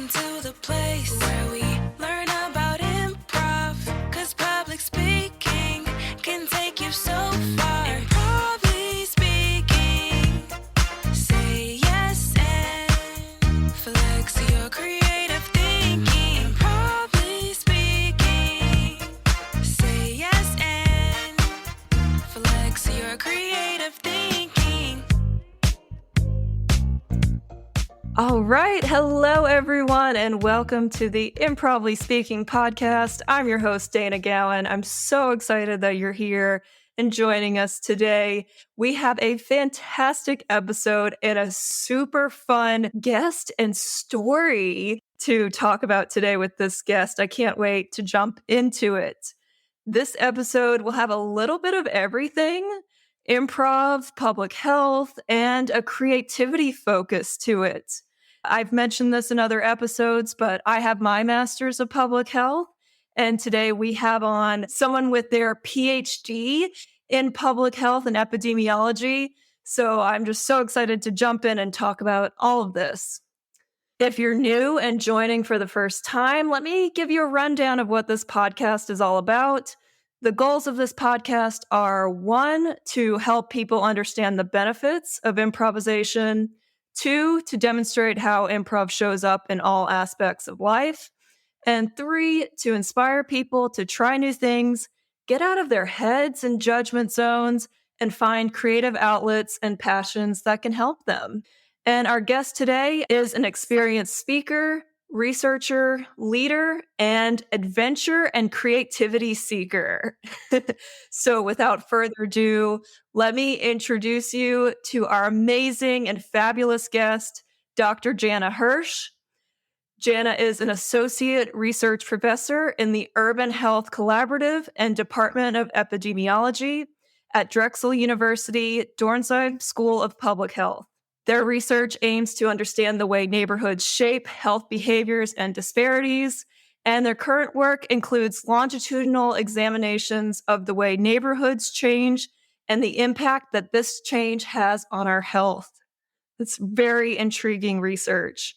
Welcome to the place where we learn about improv, 'cause public speaking can take you so far. Improbly speaking, say yes and flex your creative thinking. Improbly speaking, say yes and flex your creative thinking. All right. Hello, everyone, and welcome to the Improviser Speaking podcast. I'm your host, Dana Gowan. I'm so excited that you're here and joining us today. We have a fantastic episode and a super fun guest and story to talk about today with this guest. I can't wait to jump into it. This episode will have a little bit of everything: improv, public health, and a creativity focus to it. I've mentioned this in other episodes, but I have my master's of public health. And today we have on someone with their Ph.D. in public health and epidemiology. So I'm just so excited to jump in and talk about all of this. If you're new and joining for the first time, let me give you a rundown of what this podcast is all about. The goals of this podcast are: 1, to help people understand the benefits of improvisation; 2, to demonstrate how improv shows up in all aspects of life; and 3, to inspire people to try new things, get out of their heads and judgment zones, and find creative outlets and passions that can help them. And our guest today is an experienced speaker, researcher, leader, and adventure and creativity seeker. So without further ado, let me introduce you to our amazing and fabulous guest, Dr. Jana Hirsch. Jana is an associate research professor in the Urban Health Collaborative and Department of Epidemiology at Drexel University Dornsife School of Public Health. Their research aims to understand the way neighborhoods shape health behaviors and disparities, and their current work includes longitudinal examinations of the way neighborhoods change and the impact that this change has on our health. It's very intriguing research.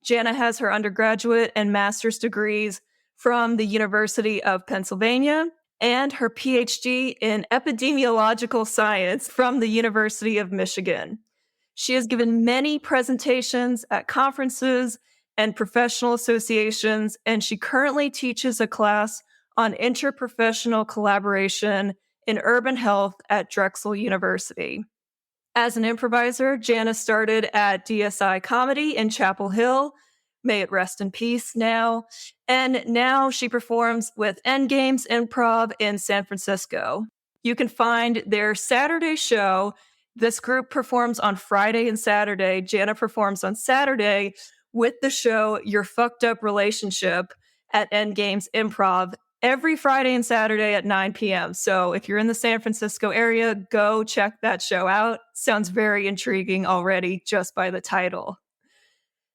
Jana has her undergraduate and master's degrees from the University of Pennsylvania and her PhD in epidemiological science from the University of Michigan. She has given many presentations at conferences and professional associations, and she currently teaches a class on interprofessional collaboration in urban health at Drexel University. As an improviser, Jana started at DSI Comedy in Chapel Hill. May it rest in peace now. And now she performs with Endgames Improv in San Francisco. You can find their Saturday show. This group performs on Friday and Saturday. Jana performs on Saturday with the show Your Fucked Up Relationship at Endgames Improv every Friday and Saturday at 9 p.m. So if you're in the San Francisco area, go check that show out. Sounds very intriguing already just by the title.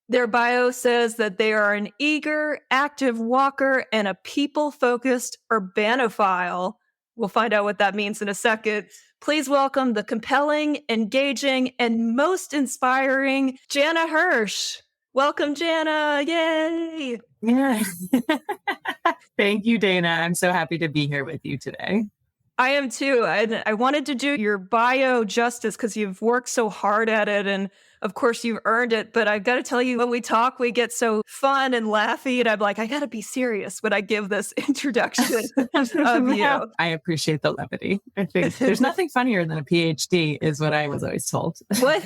Their bio says that they are an eager, active walker and a people-focused urbanophile. We'll find out what that means in a second. Please welcome the compelling, engaging, and most inspiring Jana Hirsch. Welcome, Jana. Yay! Yeah. Thank you, Dana. I'm so happy to be here with you today. I am too. I wanted to do your bio justice because you've worked so hard at it, and of course you've earned it. But I've got to tell you, when we talk, we get so fun and laughy, and I'm like, I got to be serious when I give this introduction of you. I appreciate the levity. I think there's nothing funnier than a PhD, is what I was always told. What?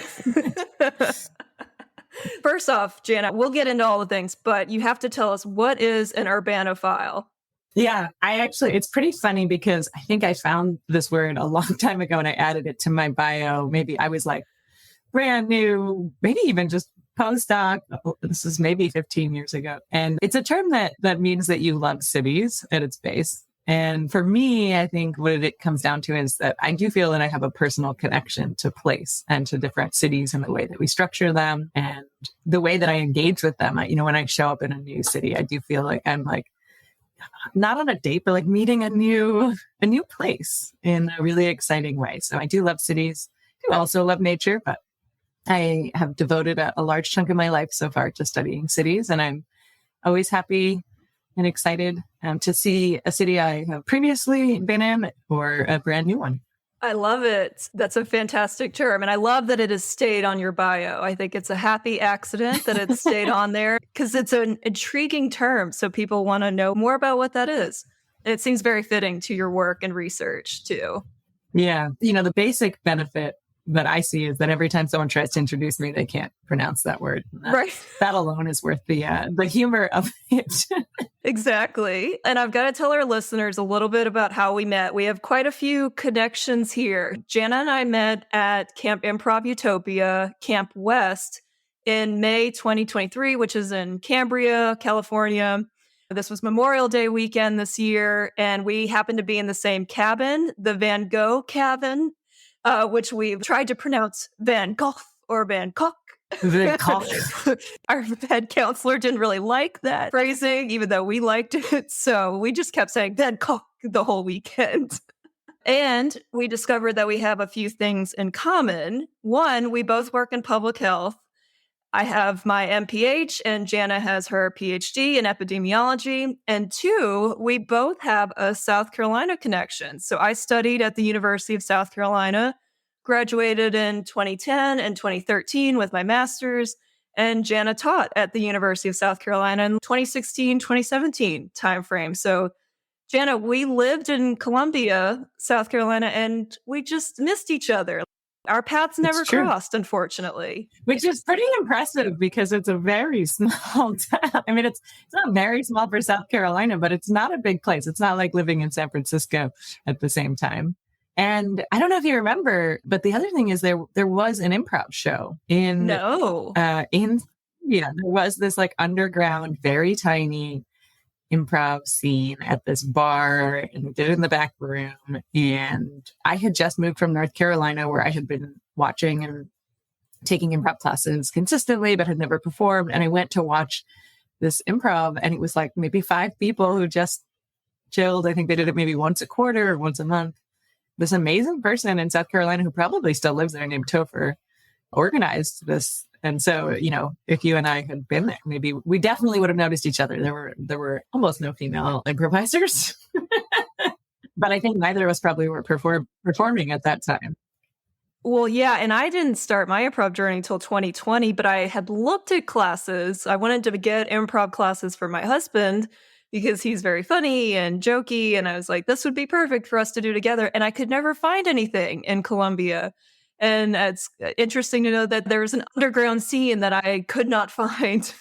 First off, Jana, we'll get into all the things, but you have to tell us, what is an urbanophile? Yeah, it's pretty funny because I think I found this word a long time ago and I added it to my bio. Maybe I was like brand new, maybe even just postdoc. This is maybe 15 years ago. And it's a term that means that you love cities at its base. And for me, I think what it comes down to is that I do feel that I have a personal connection to place and to different cities and the way that we structure them and the way that I engage with them. When I show up in a new city, I do feel like I'm like, not on a date, but like meeting a new place in a really exciting way. So I do love cities. I do also love nature, but I have devoted a large chunk of my life so far to studying cities, and I'm always happy and excited to see a city I have previously been in or a brand new one. I love it. That's a fantastic term. And I love that it has stayed on your bio. I think it's a happy accident that it stayed on there because it's an intriguing term. So people want to know more about what that is. And it seems very fitting to your work and research too. Yeah. The basic benefit that I see is that every time someone tries to introduce me, they can't pronounce that word. Right. That alone is worth the humor of it. Exactly. And I've got to tell our listeners a little bit about how we met. We have quite a few connections here. Jana and I met at Camp Improv Utopia, Camp West, in May 2023, which is in Cambria, California. This was Memorial Day weekend this year, and we happened to be in the same cabin, the Van Gogh cabin, which we've tried to pronounce Van Gogh or Van Gogh. Our head counselor didn't really like that phrasing, even though we liked it. So we just kept saying Van Gogh the whole weekend. And we discovered that we have a few things in common. One, we both work in public health. I have my MPH and Jana has her Ph.D. in epidemiology. And two, we both have a South Carolina connection. So I studied at the University of South Carolina, graduated in 2010 and 2013 with my master's, and Jana taught at the University of South Carolina in 2016, 2017 timeframe. So Jana, we lived in Columbia, South Carolina, and we just missed each other. Our paths never crossed, unfortunately. Which is pretty impressive because it's a very small town. I mean, it's not very small for South Carolina, but it's not a big place. It's not like living in San Francisco at the same time. And I don't know if you remember, but the other thing is there was an improv show in there was this like underground, very tiny improv scene at this bar, and we did it in the back room. And I had just moved from North Carolina, where I had been watching and taking improv classes consistently, but had never performed. And I went to watch this improv, and it was like maybe 5 people who just chilled. I think they did it maybe once a quarter or once a month. This amazing person in South Carolina who probably still lives there named Topher organized this. And so, if you and I had been there, maybe we definitely would have noticed each other. There were almost no female improvisers, but I think neither of us probably were performing at that time. Well, yeah, and I didn't start my improv journey until 2020, but I had looked at classes. I wanted to get improv classes for my husband because he's very funny and jokey, and I was like, this would be perfect for us to do together. And I could never find anything in Columbia. And it's interesting to know that there was an underground scene that I could not find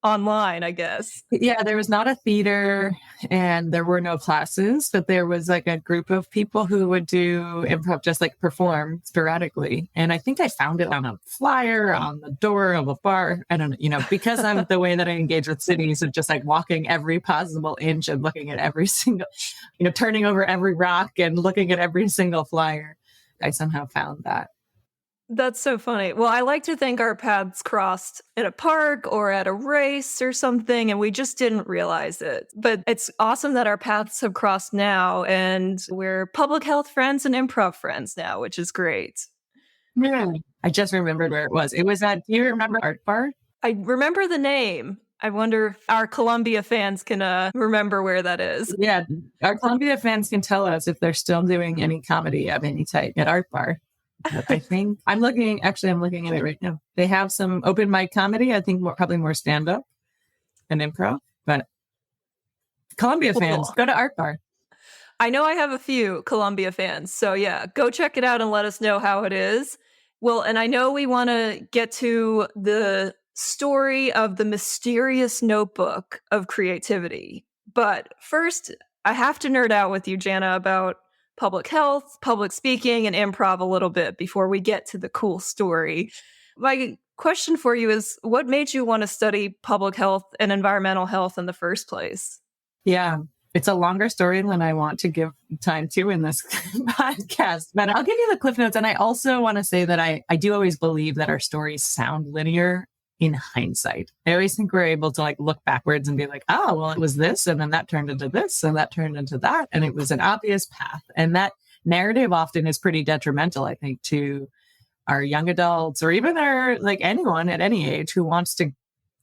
online, I guess. Yeah, there was not a theater and there were no classes, but there was like a group of people who would do improv, just like perform sporadically. And I think I found it on a flyer on the door of a bar. I don't know, because I'm the way that I engage with cities of just like walking every possible inch and looking at every single, turning over every rock and looking at every single flyer. I somehow found that. That's so funny. Well, I like to think our paths crossed at a park or at a race or something, and we just didn't realize it. But it's awesome that our paths have crossed now, and we're public health friends and improv friends now, which is great. Yeah. I just remembered where it was. It was at, do you remember Art Bar? I remember the name. I wonder if our Columbia fans can remember where that is. Yeah, our Columbia fans can tell us if they're still doing any comedy of any type at Art Bar. I think I'm looking at it right now. They have some open mic comedy. I think probably more stand up and improv. But Columbia fans, go to Art Bar. I know I have a few Columbia fans, so yeah, go check it out and let us know how it is. Well, and I know we want to get to the story of the mysterious notebook of creativity. But first, I have to nerd out with you, Jana, about public health, public speaking, and improv a little bit before we get to the cool story. My question for you is, what made you want to study public health and environmental health in the first place? Yeah, it's a longer story than I want to give time to in this podcast, but I'll give you the cliff notes. And I also want to say that I do always believe that our stories sound linear in hindsight. I always think we're able to like look backwards and be like, oh, well, it was this, and then that turned into this, and that turned into that, and it was an obvious path. And that narrative often is pretty detrimental, I think, to our young adults, or even our, like anyone at any age who wants to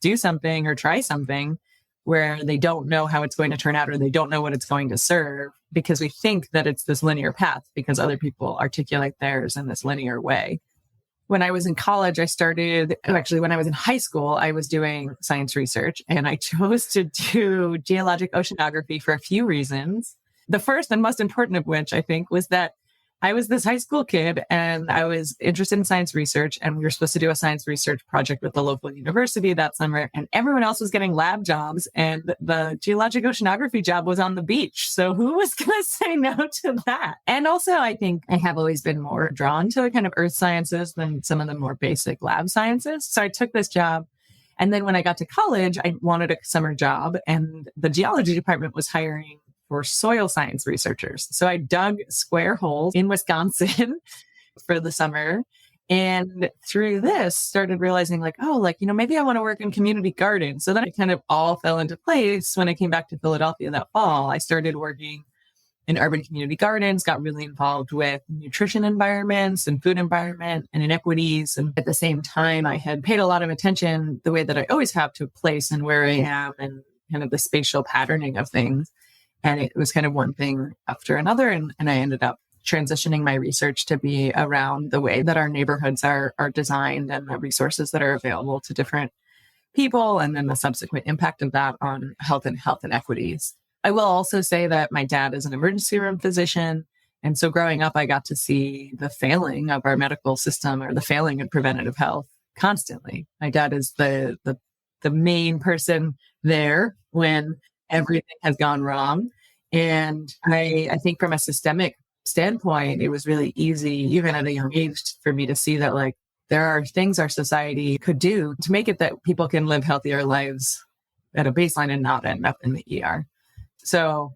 do something or try something where they don't know how it's going to turn out or they don't know what it's going to serve, because we think that it's this linear path because other people articulate theirs in this linear way. When I was in college, when I was in high school, I was doing science research, and I chose to do geologic oceanography for a few reasons. The first and most important of which, I think, was that I was this high school kid and I was interested in science research, and we were supposed to do a science research project with the local university that summer, and everyone else was getting lab jobs and the geologic oceanography job was on the beach. So who was going to say no to that? And also, I think I have always been more drawn to the kind of earth sciences than some of the more basic lab sciences. So I took this job. And then when I got to college, I wanted a summer job, and the geology department was hiring for soil science researchers. So I dug square holes in Wisconsin for the summer. And through this started realizing maybe I want to work in community gardens. So then it kind of all fell into place. When I came back to Philadelphia that fall, I started working in urban community gardens, got really involved with nutrition environments and food environment and inequities. And at the same time, I had paid a lot of attention, the way that I always have, to place and where I am and kind of the spatial patterning of things. And it was kind of one thing after another. And I ended up transitioning my research to be around the way that our neighborhoods are designed and the resources that are available to different people, and then the subsequent impact of that on health inequities. I will also say that my dad is an emergency room physician. And so growing up, I got to see the failing of our medical system, or the failing of preventative health, constantly. My dad is the main person there when everything has gone wrong. And I think from a systemic standpoint, it was really easy, even at a young age, for me to see that there are things our society could do to make it that people can live healthier lives at a baseline and not end up in the ER. So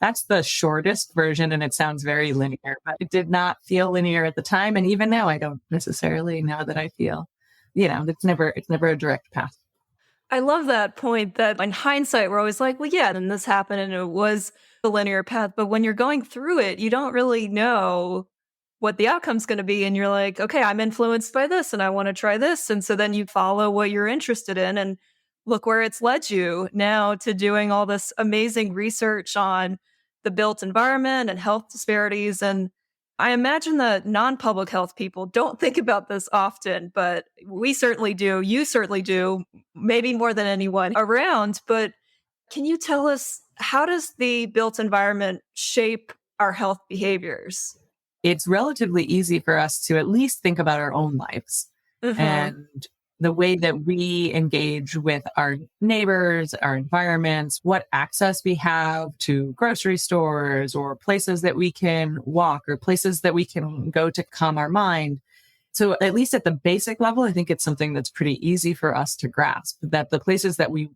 that's the shortest version, and it sounds very linear, but it did not feel linear at the time. And even now, I don't necessarily know that I feel, it's never a direct path. I love that point that in hindsight, we're always like, well, yeah, then this happened and it was a linear path. But when you're going through it, you don't really know what the outcome's going to be. And you're like, okay, I'm influenced by this and I want to try this. And so then you follow what you're interested in, and look where it's led you now to doing all this amazing research on the built environment and health disparities. And I imagine that non-public health people don't think about this often, but we certainly do. You certainly do, maybe more than anyone around. But can you tell us, how does the built environment shape our health behaviors? It's relatively easy for us to at least think about our own lives and the way that we engage with our neighbors, our environments, what access we have to grocery stores or places that we can walk or places that we can go to calm our mind. So at least at the basic level, I think it's something that's pretty easy for us to grasp, that the places that we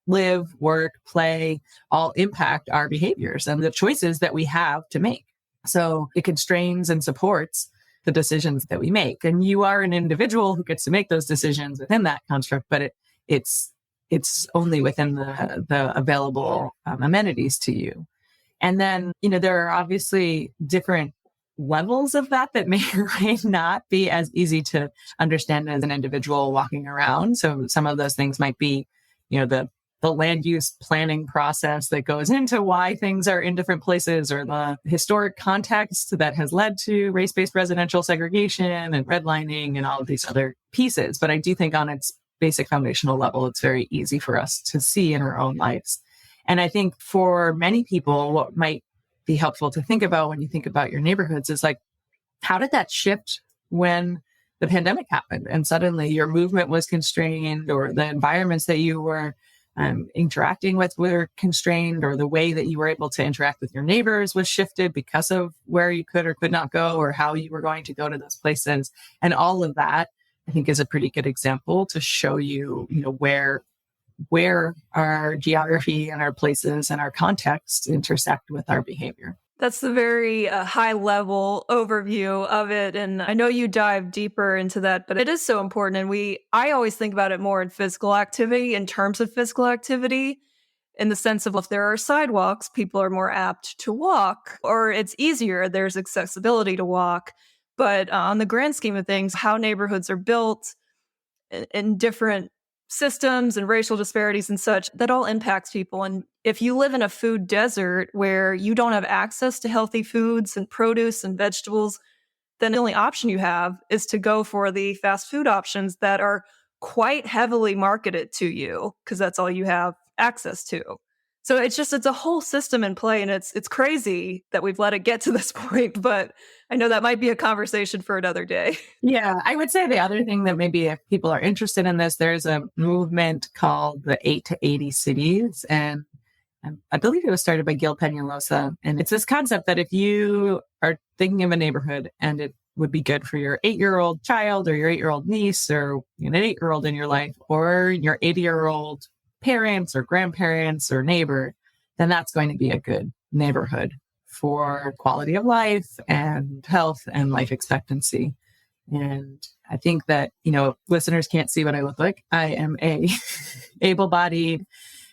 live, work, play, all impact our behaviors and the choices that we have to make. So it constrains and supports the decisions that we make. And you are an individual who gets to make those decisions within that construct, but it's only within the available amenities to you. And then, there are obviously different levels of that may or may not be as easy to understand as an individual walking around. So some of those things might be, the land use planning process that goes into why things are in different places, or the historic context that has led to race-based residential segregation and redlining and all of these other pieces. But I do think on its basic foundational level, it's very easy for us to see in our own lives. And I think for many people, what might be helpful to think about when you think about your neighborhoods is how did that shift when the pandemic happened and suddenly your movement was constrained, or the environments that you were interacting with were constrained, or the way that you were able to interact with your neighbors was shifted because of where you could or could not go, or how you were going to go to those places. And all of that, I think, is a pretty good example to show you, where our geography and our places and our context intersect with our behavior. That's the very high level overview of it. And I know you dive deeper into that, but it is so important. And I always think about it more in physical activity, in terms of physical activity, in the sense of if there are sidewalks, people are more apt to walk, or it's easier, there's accessibility to walk. but on the grand scheme of things, how neighborhoods are built in different systems and racial disparities and such, that all impacts people. And if you live in a food desert where you don't have access to healthy foods and produce and vegetables, then the only option you have is to go for the fast food options that are quite heavily marketed to you because that's all you have access to. So it's a whole system in play, and it's crazy that we've let it get to this point, but I know that might be a conversation for another day. Yeah, I would say the other thing that maybe if people are interested in this, there's a movement called the 8 to 80 cities. And I believe it was started by Gil Peñalosa. And it's this concept that if you are thinking of a neighborhood and it would be good for your 8-year-old child or your 8-year-old niece or an 8-year-old in your life or your 80-year-old parents or grandparents or neighbor, then that's going to be a good neighborhood for quality of life and health and life expectancy. And I think that, listeners can't see what I look like. I am a able-bodied,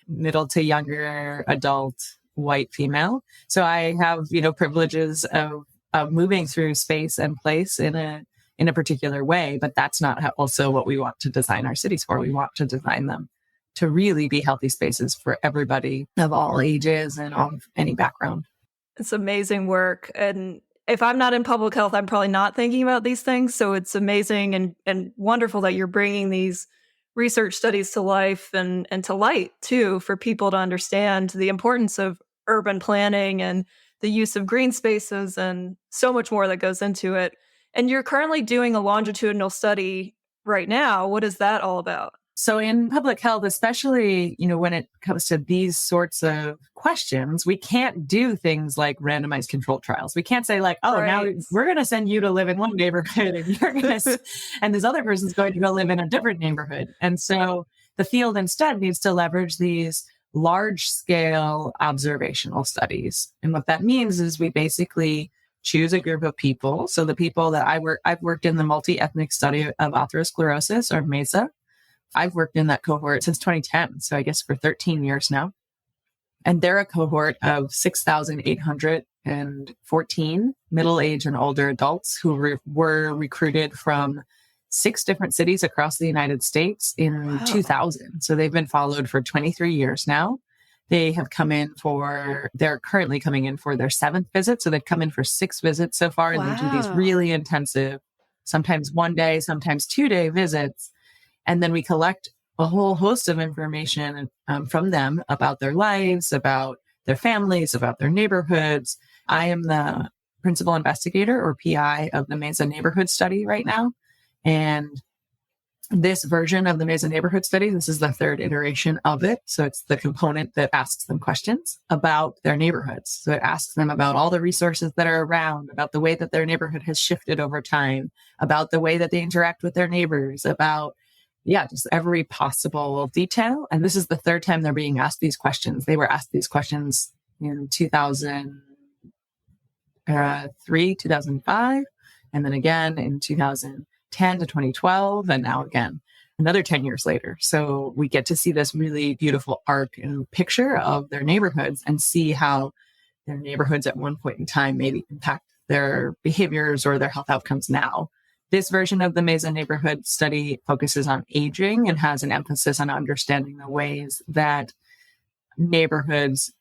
middle to younger adult white female. So I have, privileges of moving through space and place in a particular way, but that's not also what we want to design our cities for. We want to design them to really be healthy spaces for everybody of all ages and of any background. It's amazing work. And if I'm not in public health, I'm probably not thinking about these things. So it's amazing and wonderful that you're bringing these research studies to life and to light too, for people to understand the importance of urban planning and the use of green spaces and so much more that goes into it. And you're currently doing a longitudinal study right now. What is that all about? So in public health, especially, when it comes to these sorts of questions, we can't do things like randomized control trials. We can't say now we're going to send you to live in one neighborhood and you're going to, and this other person's going to go live in a different neighborhood. And so the field instead needs to leverage these large scale observational studies. And what that means is we basically choose a group of people. So the people that I've worked in the multi-ethnic study of atherosclerosis, or MESA. I've worked in that cohort since 2010. So I guess for 13 years now. And they're a cohort of 6,814 middle-aged and older adults who were recruited from 6 different cities across the United States in 2000. So they've been followed for 23 years now. They're currently coming in for their 7th visit. So they've come in for 6 visits so far. And they do these really intensive, sometimes 1-day, sometimes 2-day visits. And then we collect a whole host of information from them about their lives, about their families, about their neighborhoods. I am the principal investigator or PI of the Mesa Neighborhood Study right now. And this version of the Mesa Neighborhood Study, this is the 3rd iteration of it. So it's the component that asks them questions about their neighborhoods. So it asks them about all the resources that are around, about the way that their neighborhood has shifted over time, about the way that they interact with their neighbors, about just every possible detail. And this is the 3rd time they're being asked these questions. They were asked these questions in 2003, 2005, and then again in 2010 to 2012, and now again, another 10 years later. So we get to see this really beautiful arc and picture of their neighborhoods and see how their neighborhoods at one point in time maybe impact their behaviors or their health outcomes now. This version of the Mesa Neighborhood Study focuses on aging and has an emphasis on understanding the ways that neighborhoods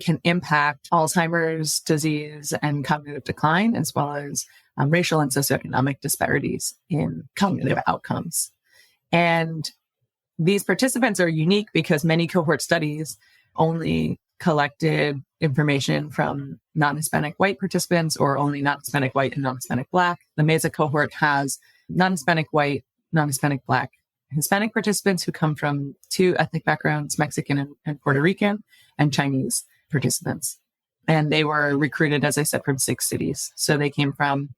can impact Alzheimer's disease and cognitive decline, as well as racial and socioeconomic disparities in cognitive outcomes. And these participants are unique because many cohort studies only collected information from non-Hispanic white participants or only non-Hispanic white and non-Hispanic Black. The Mesa cohort has non-Hispanic white, non-Hispanic Black, Hispanic participants who come from 2 ethnic backgrounds, Mexican and Puerto Rican, and Chinese participants. And they were recruited, as I said, from 6 cities. So they came from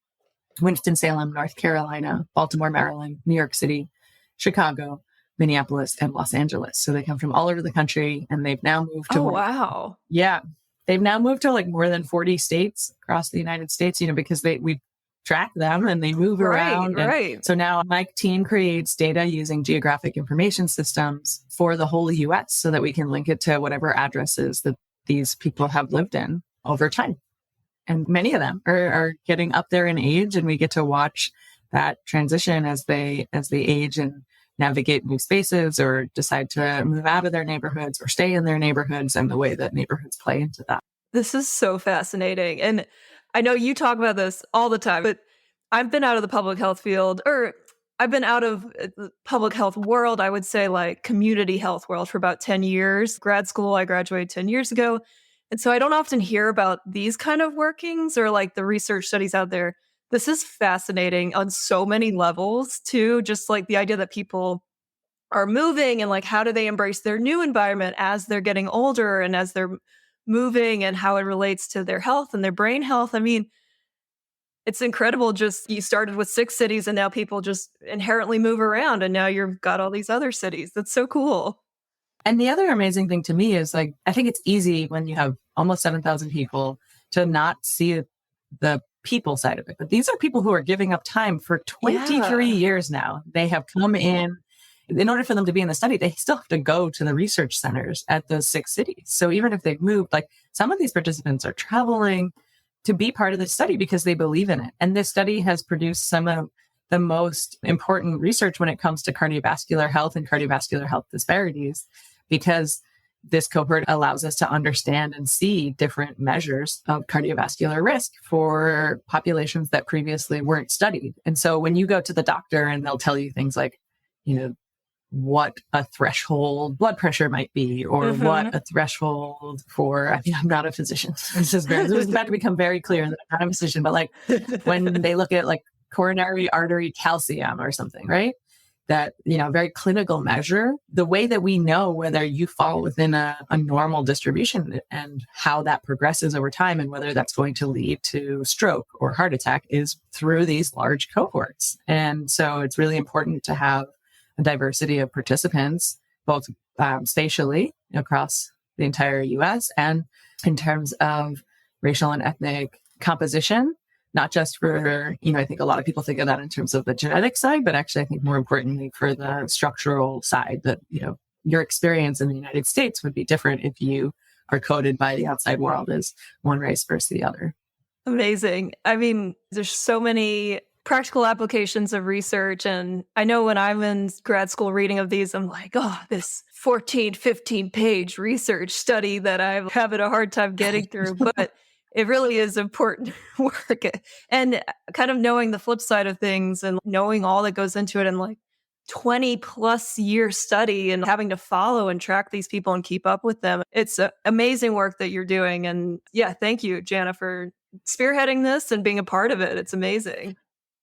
Winston-Salem, North Carolina, Baltimore, Maryland, New York City, Chicago, Minneapolis, and Los Angeles. So they come from all over the country, and they've now moved to wow. Yeah. They've now moved to more than 40 states across the United States, because we track them and they move around. Right. So now my team creates data using geographic information systems for the whole US so that we can link it to whatever addresses that these people have lived in over time. And many of them are getting up there in age, and we get to watch that transition as they age and navigate new spaces or decide to move out of their neighborhoods or stay in their neighborhoods, and the way that neighborhoods play into that. This is so fascinating. And I know you talk about this all the time, but I've been out of the public health field, or I've been out of the public health world, I would say like community health world, for about 10 years. Grad school, I graduated 10 years ago. And so I don't often hear about these kind of workings or like the research studies out there. This is fascinating on so many levels too. Just like the idea that people are moving and like how do they embrace their new environment as they're getting older and as they're moving, and how it relates to their health and their brain health. I mean, it's incredible. Just you started with 6 cities and now people just inherently move around, and now you've got all these other cities. That's so cool. And the other amazing thing to me is like, I think it's easy when you have almost 7,000 people to not see the people side of it. But these are people who are giving up time for 23 years now. They have come in order for them to be in the study, they still have to go to the research centers at those 6 cities. So even if they've moved, like some of these participants are traveling to be part of the study because they believe in it. And this study has produced some of the most important research when it comes to cardiovascular health and cardiovascular health disparities, because this cohort allows us to understand and see different measures of cardiovascular risk for populations that previously weren't studied. And so when you go to the doctor and they'll tell you things like, what a threshold blood pressure might be, or what a threshold for, I mean, I'm not a physician. This is about to become very clear that I'm not a physician, but like when they look at like coronary artery calcium or something, right? That, very clinical measure, the way that we know whether you fall within a normal distribution and how that progresses over time and whether that's going to lead to stroke or heart attack is through these large cohorts. And so it's really important to have a diversity of participants, both spatially across the entire US and in terms of racial and ethnic composition, not just for, I think a lot of people think of that in terms of the genetic side, but actually I think more importantly for the structural side that, your experience in the United States would be different if you are coded by the outside world as one race versus the other. Amazing. I mean, there's so many practical applications of research. And I know when I'm in grad school reading of these, I'm like, oh, this 14, 15 page research study that I'm having a hard time getting through. But it really is important work. And kind of knowing the flip side of things and knowing all that goes into it, and like 20 plus year study and having to follow and track these people and keep up with them. It's amazing work that you're doing. And yeah, thank you, Jana, for spearheading this and being a part of it. It's amazing.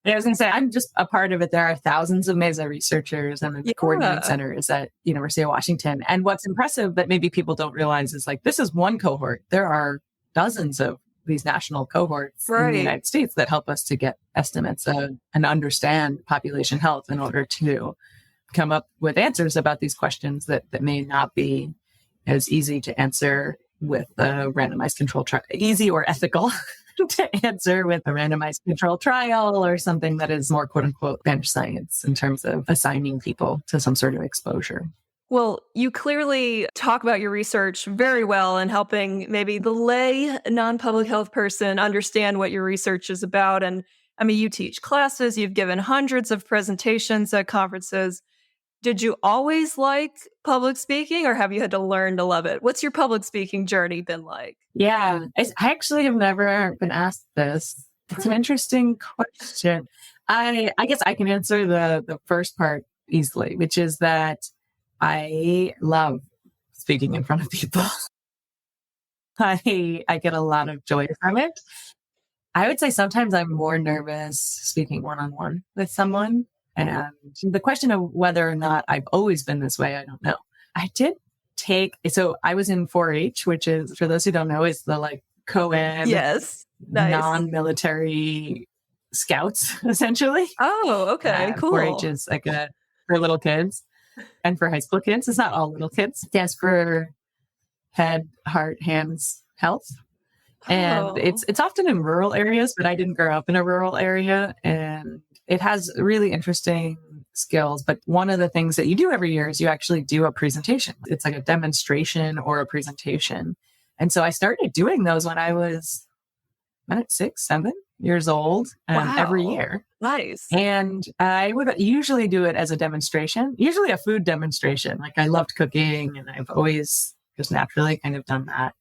Yeah, I was going to say, I'm just a part of it. There are thousands of MESA researchers and the coordinating centers at University of Washington. And what's impressive that maybe people don't realize is like, this is one cohort. There are dozens of these national cohorts in the United States that help us to get estimates and understand population health in order to come up with answers about these questions that may not be as easy to answer with a randomized control trial, easy or ethical to answer with a randomized control trial or something that is more quote unquote bench science in terms of assigning people to some sort of exposure. Well, you clearly talk about your research very well and helping maybe the lay non-public health person understand what your research is about. And I mean, you teach classes, you've given hundreds of presentations at conferences. Did you always like public speaking, or have you had to learn to love it? What's your public speaking journey been like? Yeah, I actually have never been asked this. It's an interesting question. I guess I can answer the first part easily, which is that I love speaking in front of people. I get a lot of joy from it. I would say sometimes I'm more nervous speaking one-on-one with someone. And the question of whether or not I've always been this way, I don't know. I did so I was in 4-H, which is, for those who don't know, is the like co-ed, non-military scouts, essentially. Oh, okay, cool. 4-H is like for little kids and for high school kids. It's not all little kids. It stands for head, heart, hands, health. And it's often in rural areas, but I didn't grow up in a rural area. And it has really interesting skills. But one of the things that you do every year is you actually do a presentation. It's like a demonstration or a presentation. And so I started doing those when I was I'm at 6, 7 years old every Wow. year. Nice. And I would usually do it as a demonstration, usually a food demonstration. Like I loved cooking and I've always just naturally kind of done that.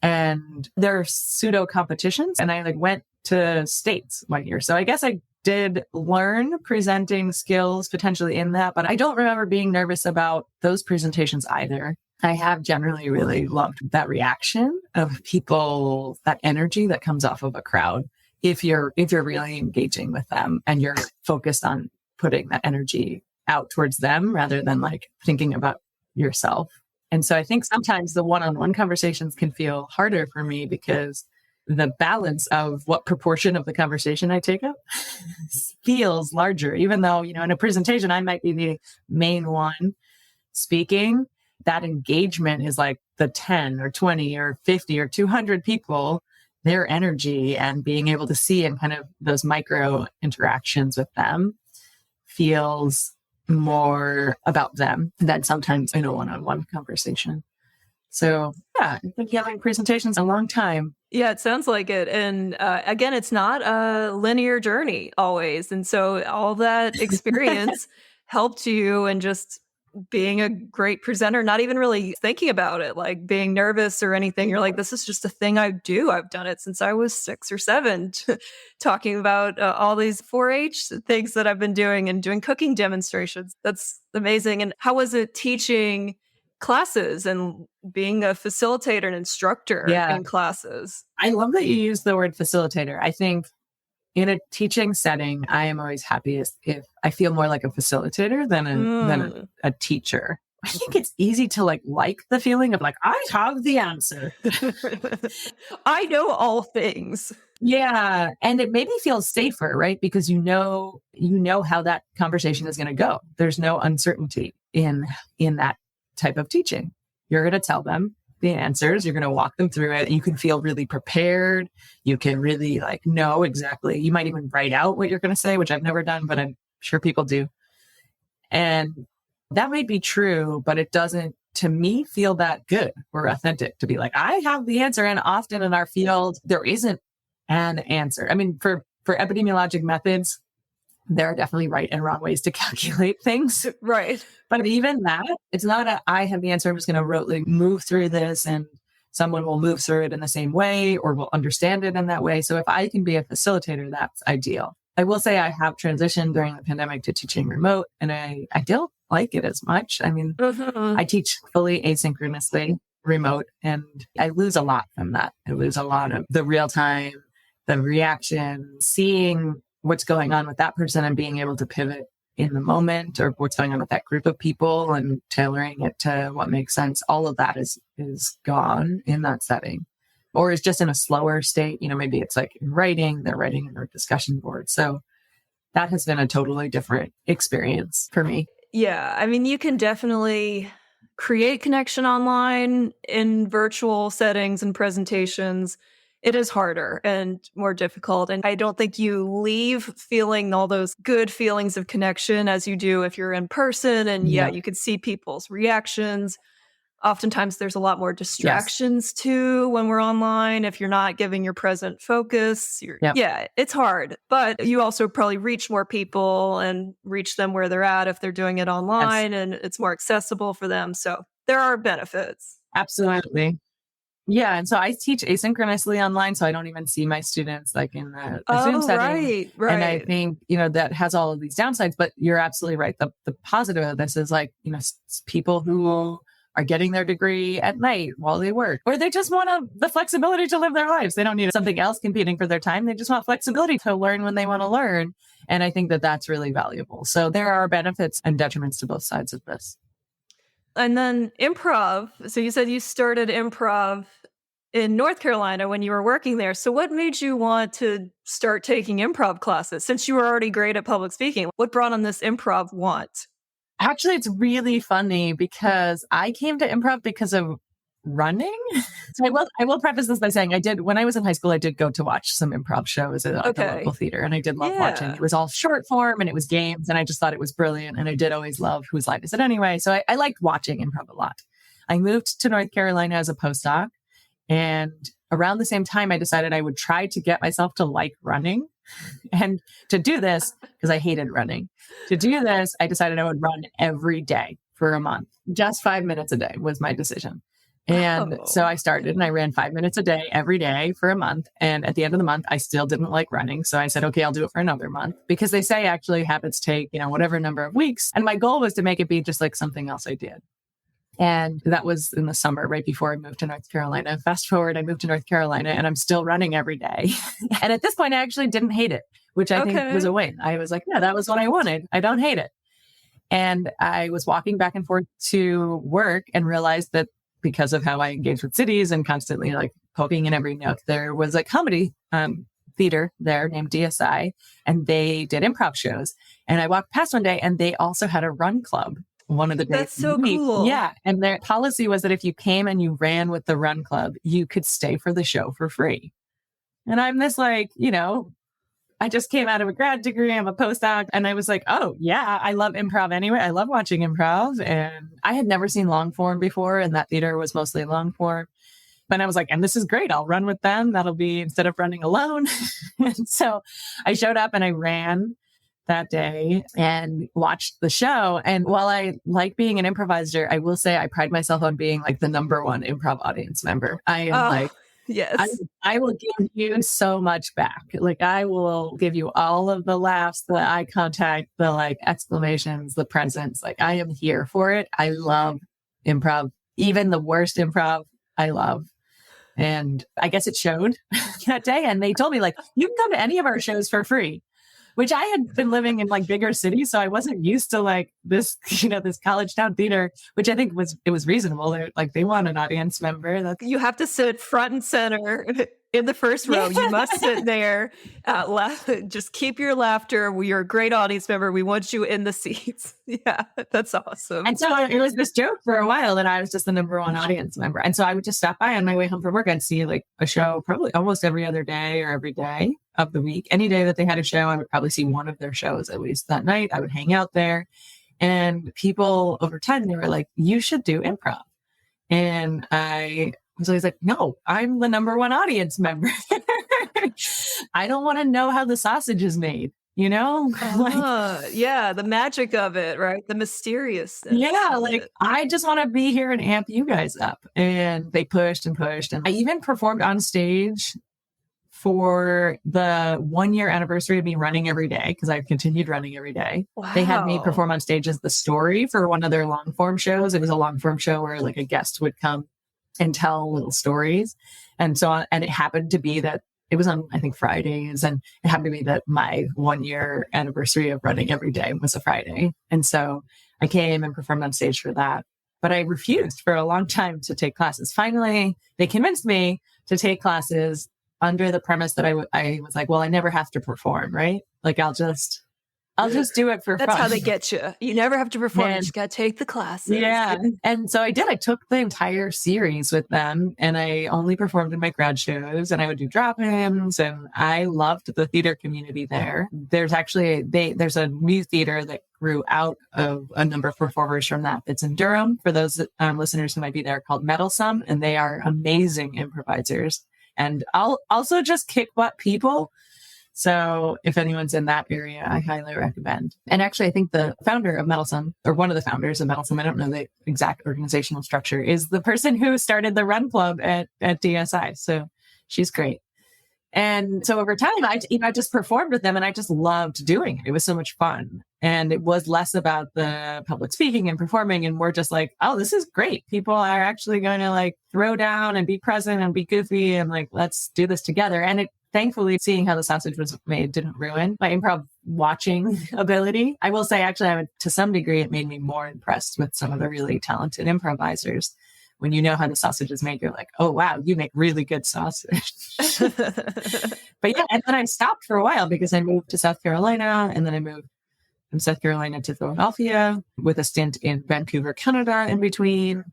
And there are pseudo competitions and I like went to states one year. So I guess I did learn presenting skills potentially in that, but I don't remember being nervous about those presentations either. I have generally really loved that reaction of people, that energy that comes off of a crowd. If you're really engaging with them and you're focused on putting that energy out towards them rather than like thinking about yourself. And so I think sometimes the one-on-one conversations can feel harder for me because the balance of what proportion of the conversation I take up feels larger, even though, in a presentation, I might be the main one speaking. That engagement is like the 10 or 20 or 50 or 200 people, their energy and being able to see and kind of those micro interactions with them feels more about them than sometimes in a one-on-one conversation. So yeah, I've been giving presentations a long time. Yeah, it sounds like it. And again, it's not a linear journey always. And so all that experience helped you and just being a great presenter, not even really thinking about it, like being nervous or anything. You're like, this is just a thing I do. I've done it since I was 6 or 7, talking about all these 4-H things that I've been doing and doing cooking demonstrations. That's amazing. And how was it teaching classes and being a facilitator and instructor in classes? I love that you use the word facilitator. I think in a teaching setting, I am always happiest if I feel more like a facilitator than a teacher. I think it's easy to like the feeling of like, I have the answer. I know all things. Yeah. And it maybe feels safer, right? Because you know how that conversation is going to go. There's no uncertainty in that type of teaching. You're going to tell them the answers. You're going to walk them through it. You can feel really prepared. You can really like know exactly. You might even write out what you're going to say, which I've never done, but I'm sure people do. And that might be true, but it doesn't, to me, feel that good or authentic to be like, I have the answer. And often in our field, there isn't an answer. I mean, for epidemiologic methods, there are definitely right and wrong ways to calculate things. Right. But even that, it's not I have the answer. I'm just going to rotely move through this and someone will move through it in the same way or will understand it in that way. So if I can be a facilitator, that's ideal. I will say I have transitioned during the pandemic to teaching remote and I don't like it as much. I mean, I teach fully asynchronously remote and I lose a lot from that. I lose a lot of the real time, the reaction, seeing what's going on with that person and being able to pivot in the moment or what's going on with that group of people and tailoring it to what makes sense. All of that is gone in that setting or is just in a slower state. Maybe it's like in writing, they're writing in their discussion board. So that has been a totally different experience for me. Yeah. I mean, you can definitely create connection online in virtual settings and presentations. It is harder and more difficult. And I don't think you leave feeling all those good feelings of connection as you do if you're in person. And you could see people's reactions. Oftentimes there's a lot more distractions too when we're online. If you're not giving your present focus, it's hard. But you also probably reach more people and reach them where they're at if they're doing it online and it's more accessible for them. So there are benefits. Absolutely. Yeah. And so I teach asynchronously online, so I don't even see my students like in the Zoom setting. Right. And I think, that has all of these downsides, but you're absolutely right. The positive of this is like, people who are getting their degree at night while they work, or they just want the flexibility to live their lives. They don't need something else competing for their time. They just want flexibility to learn when they want to learn. And I think that that's really valuable. So there are benefits and detriments to both sides of this. And then improv. So you said you started improv in North Carolina when you were working there. So what made you want to start taking improv classes since you were already great at public speaking? What brought on this improv want? Actually, it's really funny because I came to improv because of running. So I will preface this by saying when I was in high school, I did go to watch some improv shows at the local theater and I did love watching. It was all short form and it was games and I just thought it was brilliant. And I did always love Whose Line Is It Anyway? So I liked watching improv a lot. I moved to North Carolina as a postdoc And around the same time, I decided I would try to get myself to like running. And to do this, because I hated running, to do this, I decided I would run every day for a month. Just 5 minutes a day was my decision. And so I started and I ran 5 minutes a day every day for a month. And at the end of the month, I still didn't like running. So I said, okay, I'll do it for another month, because they say actually habits take, whatever number of weeks. And my goal was to make it be just like something else I did. And that was in the summer, right before I moved to North Carolina. Fast forward, I moved to North Carolina and I'm still running every day. And at this point, I actually didn't hate it, which I think was a win. I was like, yeah, that was what I wanted. I don't hate it. And I was walking back and forth to work and realized that because of how I engage with cities and constantly like poking in every nook, there was a comedy theater there named DSI, and they did improv shows. And I walked past one day and they also had a run club one of the days. That's so cool. Yeah. And their policy was that if you came and you ran with the run club, you could stay for the show for free. And I'm this like, I just came out of a grad degree. I'm a postdoc. And I was like, oh, yeah, I love improv anyway. I love watching improv. And I had never seen long form before. And that theater was mostly long form. But I was like, and this is great. I'll run with them. That'll be instead of running alone. And so I showed up and I ran that day and watched the show. And while I like being an improviser, I will say I pride myself on being like the number one improv audience member. I am yes. I will give you so much back. Like I will give you all of the laughs, the eye contact, the like exclamations, the presence. Like I am here for it. I love improv. Even the worst improv, I love. And I guess it showed that day. And they told me like, you can come to any of our shows for free, which I had been living in like bigger cities. So I wasn't used to like this, this college town theater, which I think was reasonable. They want an audience member. You have to sit front and center in the first row. You must sit there. Just keep your laughter. You're a great audience member. We want you in the seats. Yeah, that's awesome. And so it was this joke for a while that I was just the number one audience member. And so I would just stop by on my way home from work. I'd see like a show probably almost every other day or every day of the week. Any day that they had a show, I would probably see one of their shows at least that night. I would hang out there. And people over time, they were like, you should do improv. And I was always like, no, I'm the number one audience member. I don't want to know how the sausage is made, yeah, the magic of it, right? The mysteriousness. Yeah, like I just want to be here and amp you guys up. And they pushed and pushed. And I even performed on stage for the 1 year anniversary of me running every day, because I've continued running every day. Wow. They had me perform on stage as the story for one of their long form shows. It was a long form show where like a guest would come and tell little stories. And so on. And it happened to be that it was on, I think, Fridays. And it happened to be that my 1 year anniversary of running every day was a Friday. And so I came and performed on stage for that. But I refused for a long time to take classes. Finally, they convinced me to take classes under the premise that I was like, well, I never have to perform, right? Like I'll just do it for fun. That's how they get you. You never have to perform. You just got to take the classes. Yeah. And so I did. I took the entire series with them and I only performed in my grad shows and I would do drop-ins, and I loved the theater community there. There's actually, there's a new theater that grew out of a number of performers from that. It's in Durham for those listeners who might be there, called Meddlesome. And they are amazing improvisers. And I'll also just kick butt people. So if anyone's in that area, I highly recommend. And actually, I think the founder of Meddlesome, or one of the founders of Meddlesome, I don't know the exact organizational structure, is the person who started the Run Club at DSI. So she's great. And so over time, I just performed with them and I just loved doing it. It was so much fun. And it was less about the public speaking and performing and more just like, oh, this is great. People are actually going to like throw down and be present and be goofy and like, let's do this together. And it, thankfully, seeing how the sausage was made didn't ruin my improv watching ability. I will say, actually, to some degree, it made me more impressed with some of the really talented improvisers. When you know how the sausage is made, you're like, oh, wow, you make really good sausage. But yeah, and then I stopped for a while because I moved to South Carolina, and then I moved from South Carolina to Philadelphia with a stint in Vancouver, Canada in between.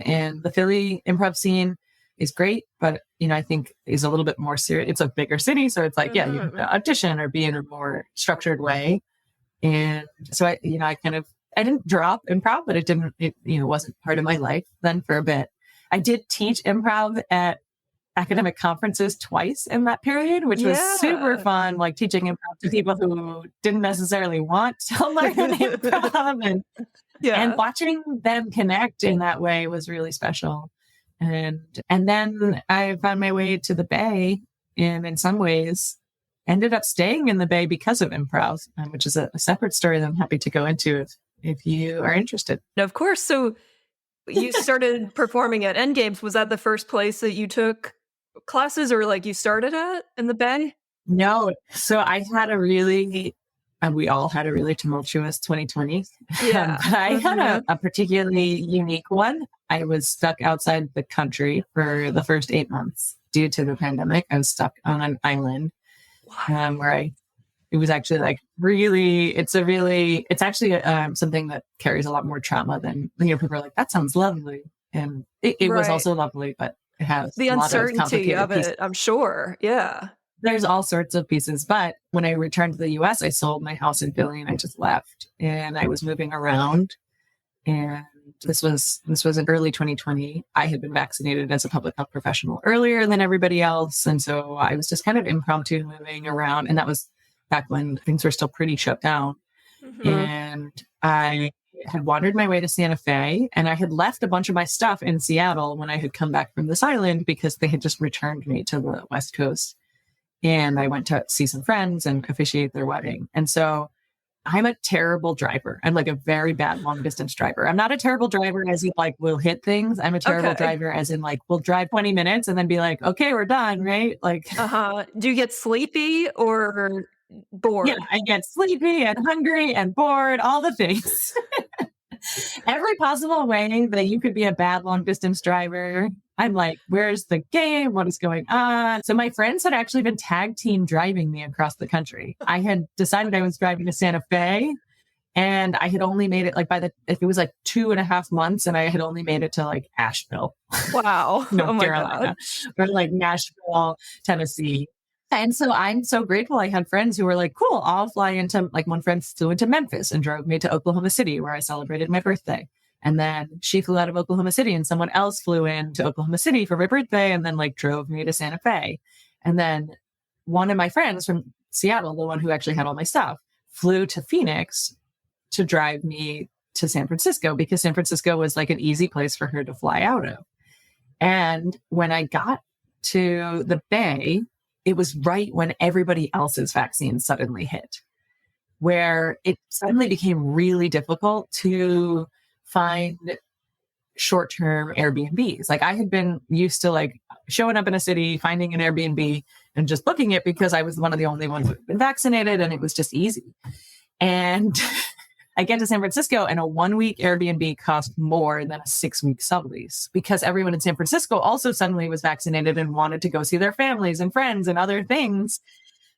And the Philly improv scene is great, but, I think is a little bit more serious. It's a bigger city. So it's like, yeah, you have to audition or be in a more structured way. And so I didn't drop improv, but it wasn't part of my life then for a bit. I did teach improv at academic conferences twice in that period, which was super fun, like teaching improv to people who didn't necessarily want to learn improv and watching them connect in that way was really special. And then I found my way to the Bay and in some ways ended up staying in the Bay because of improv, which is a separate story that I'm happy to go into if you are interested. Of course. So you started performing at Endgames. Was that the first place that you took classes or like you started at in the Bay? No. So I had we all had a really tumultuous 2020. Yeah. But I had a particularly unique one. I was stuck outside the country for the first 8 months due to the pandemic. I was stuck on an island where it was actually like it's actually something that carries a lot more trauma than, people are like, that sounds lovely. And it was also lovely, but it has the uncertainty of it, I'm sure. Yeah. There's all sorts of pieces. But when I returned to the US, I sold my house in Philly and I just left and I was moving around. And this was in early 2020. I had been vaccinated as a public health professional earlier than everybody else. And so I was just kind of impromptu moving around. And that was back when things were still pretty shut down. Mm-hmm. And I had wandered my way to Santa Fe and I had left a bunch of my stuff in Seattle when I had come back from this island because they had just returned me to the West Coast. And I went to see some friends and officiate their wedding. And so I'm a terrible driver. I'm like a very bad long distance driver. I'm not a terrible driver as in like will hit things. I'm a terrible driver as in like we'll drive 20 minutes and then be like, okay, we're done, right? Like, Do you get sleepy or bored? Yeah, I get sleepy and hungry and bored, all the things. Every possible way that you could be a bad long distance driver. I'm like, where's the game? What is going on? So my friends had actually been tag team driving me across the country. I had decided I was driving to Santa Fe and I had only made it like it was like 2.5 months and I had only made it to like Asheville. Wow. North Carolina. Or like Nashville, Tennessee. And so I'm so grateful I had friends who were like, cool, I'll fly into, like one friend flew into Memphis and drove me to Oklahoma City where I celebrated my birthday. And then she flew out of Oklahoma City and someone else flew in to Oklahoma City for my birthday and then like drove me to Santa Fe. And then one of my friends from Seattle, the one who actually had all my stuff, flew to Phoenix to drive me to San Francisco because San Francisco was like an easy place for her to fly out of. And when I got to the Bay, it was right when everybody else's vaccine suddenly hit, where it suddenly became really difficult to find short-term Airbnbs. Like I had been used to like showing up in a city, finding an Airbnb and just booking it because I was one of the only ones who had been vaccinated and it was just easy. And I get to San Francisco and a 1-week Airbnb cost more than a 6-week sublease because everyone in San Francisco also suddenly was vaccinated and wanted to go see their families and friends and other things.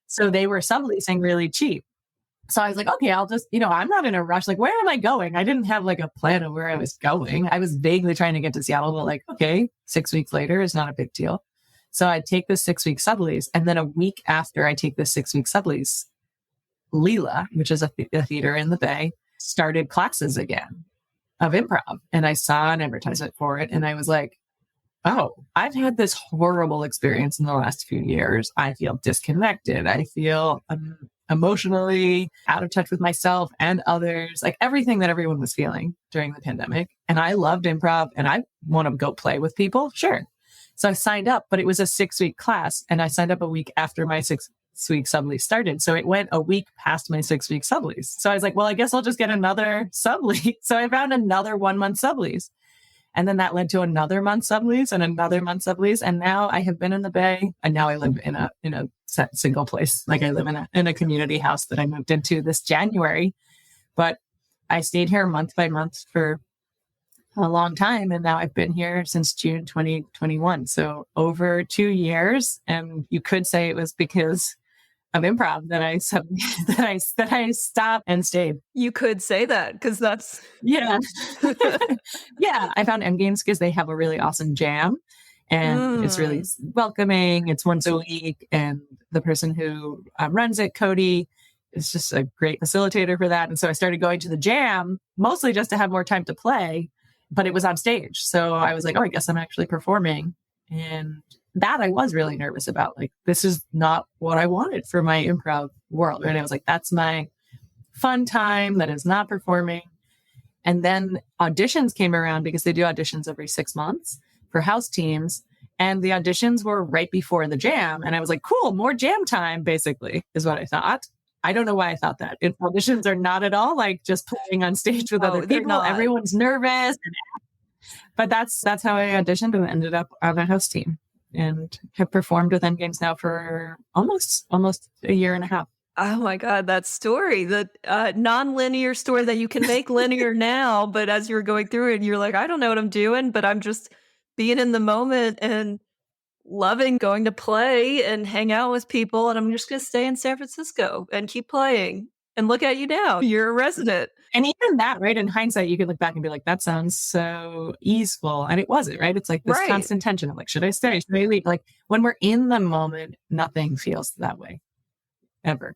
So they were subleasing really cheap. So I was like, okay, I'll just, I'm not in a rush. Like, where am I going? I didn't have like a plan of where I was going. I was vaguely trying to get to Seattle, but like, okay, 6 weeks later is not a big deal. So I take this 6-week sublease. And then a week after I take this 6-week sublease, Leela, which is a theater in the Bay, started classes again of improv. And I saw an advertisement for it. And I was like, oh, I've had this horrible experience in the last few years. I feel disconnected. I feel emotionally out of touch with myself and others, like everything that everyone was feeling during the pandemic. And I loved improv and I want to go play with people. Sure. So I signed up, but it was a 6-week class and I signed up a week after my 6-week sublease started. So it went a week past my 6-week sublease. So I was like, well, I guess I'll just get another sublease. So I found another 1-month sublease. And then that led to another month sublease and another month sublease. And now I have been in the Bay and now I live in a single place. Like I live in a community house that I moved into this January, but I stayed here month by month for a long time. And now I've been here since June 2021. So over 2 years. And you could say it was because of improv that I stopped and stayed. You could say that because that's yeah. Yeah. I found Endgames because they have a really awesome jam and it's really welcoming. It's once a week. And the person who runs it, Cody, is just a great facilitator for that. And so I started going to the jam mostly just to have more time to play. but it was on stage. So I was like, oh, I guess I'm actually performing. And that I was really nervous about. Like, this is not what I wanted for my improv world. And I was like, that's my fun time that is not performing. And then auditions came around because they do auditions every 6 months for house teams. And the auditions were right before the jam. And I was like, cool, more jam time, basically, is what I thought. I don't know why I thought that. Auditions are not at all like just playing on stage with other people. Everyone's nervous. But that's how I auditioned and ended up on a house team and have performed with Endgames now for almost a year and a half. Oh my God, that story, the non-linear story that you can make linear now, but as you're going through it, you're like, I don't know what I'm doing, but I'm just being in the moment and loving going to play and hang out with people. And I'm just going to stay in San Francisco and keep playing. And look at you now. You're a resident. And even that, right? In hindsight, you could look back and be like, that sounds so easeful. And it wasn't, right? It's like this constant tension of like, should I stay? Should I leave? Like when we're in the moment, nothing feels that way ever.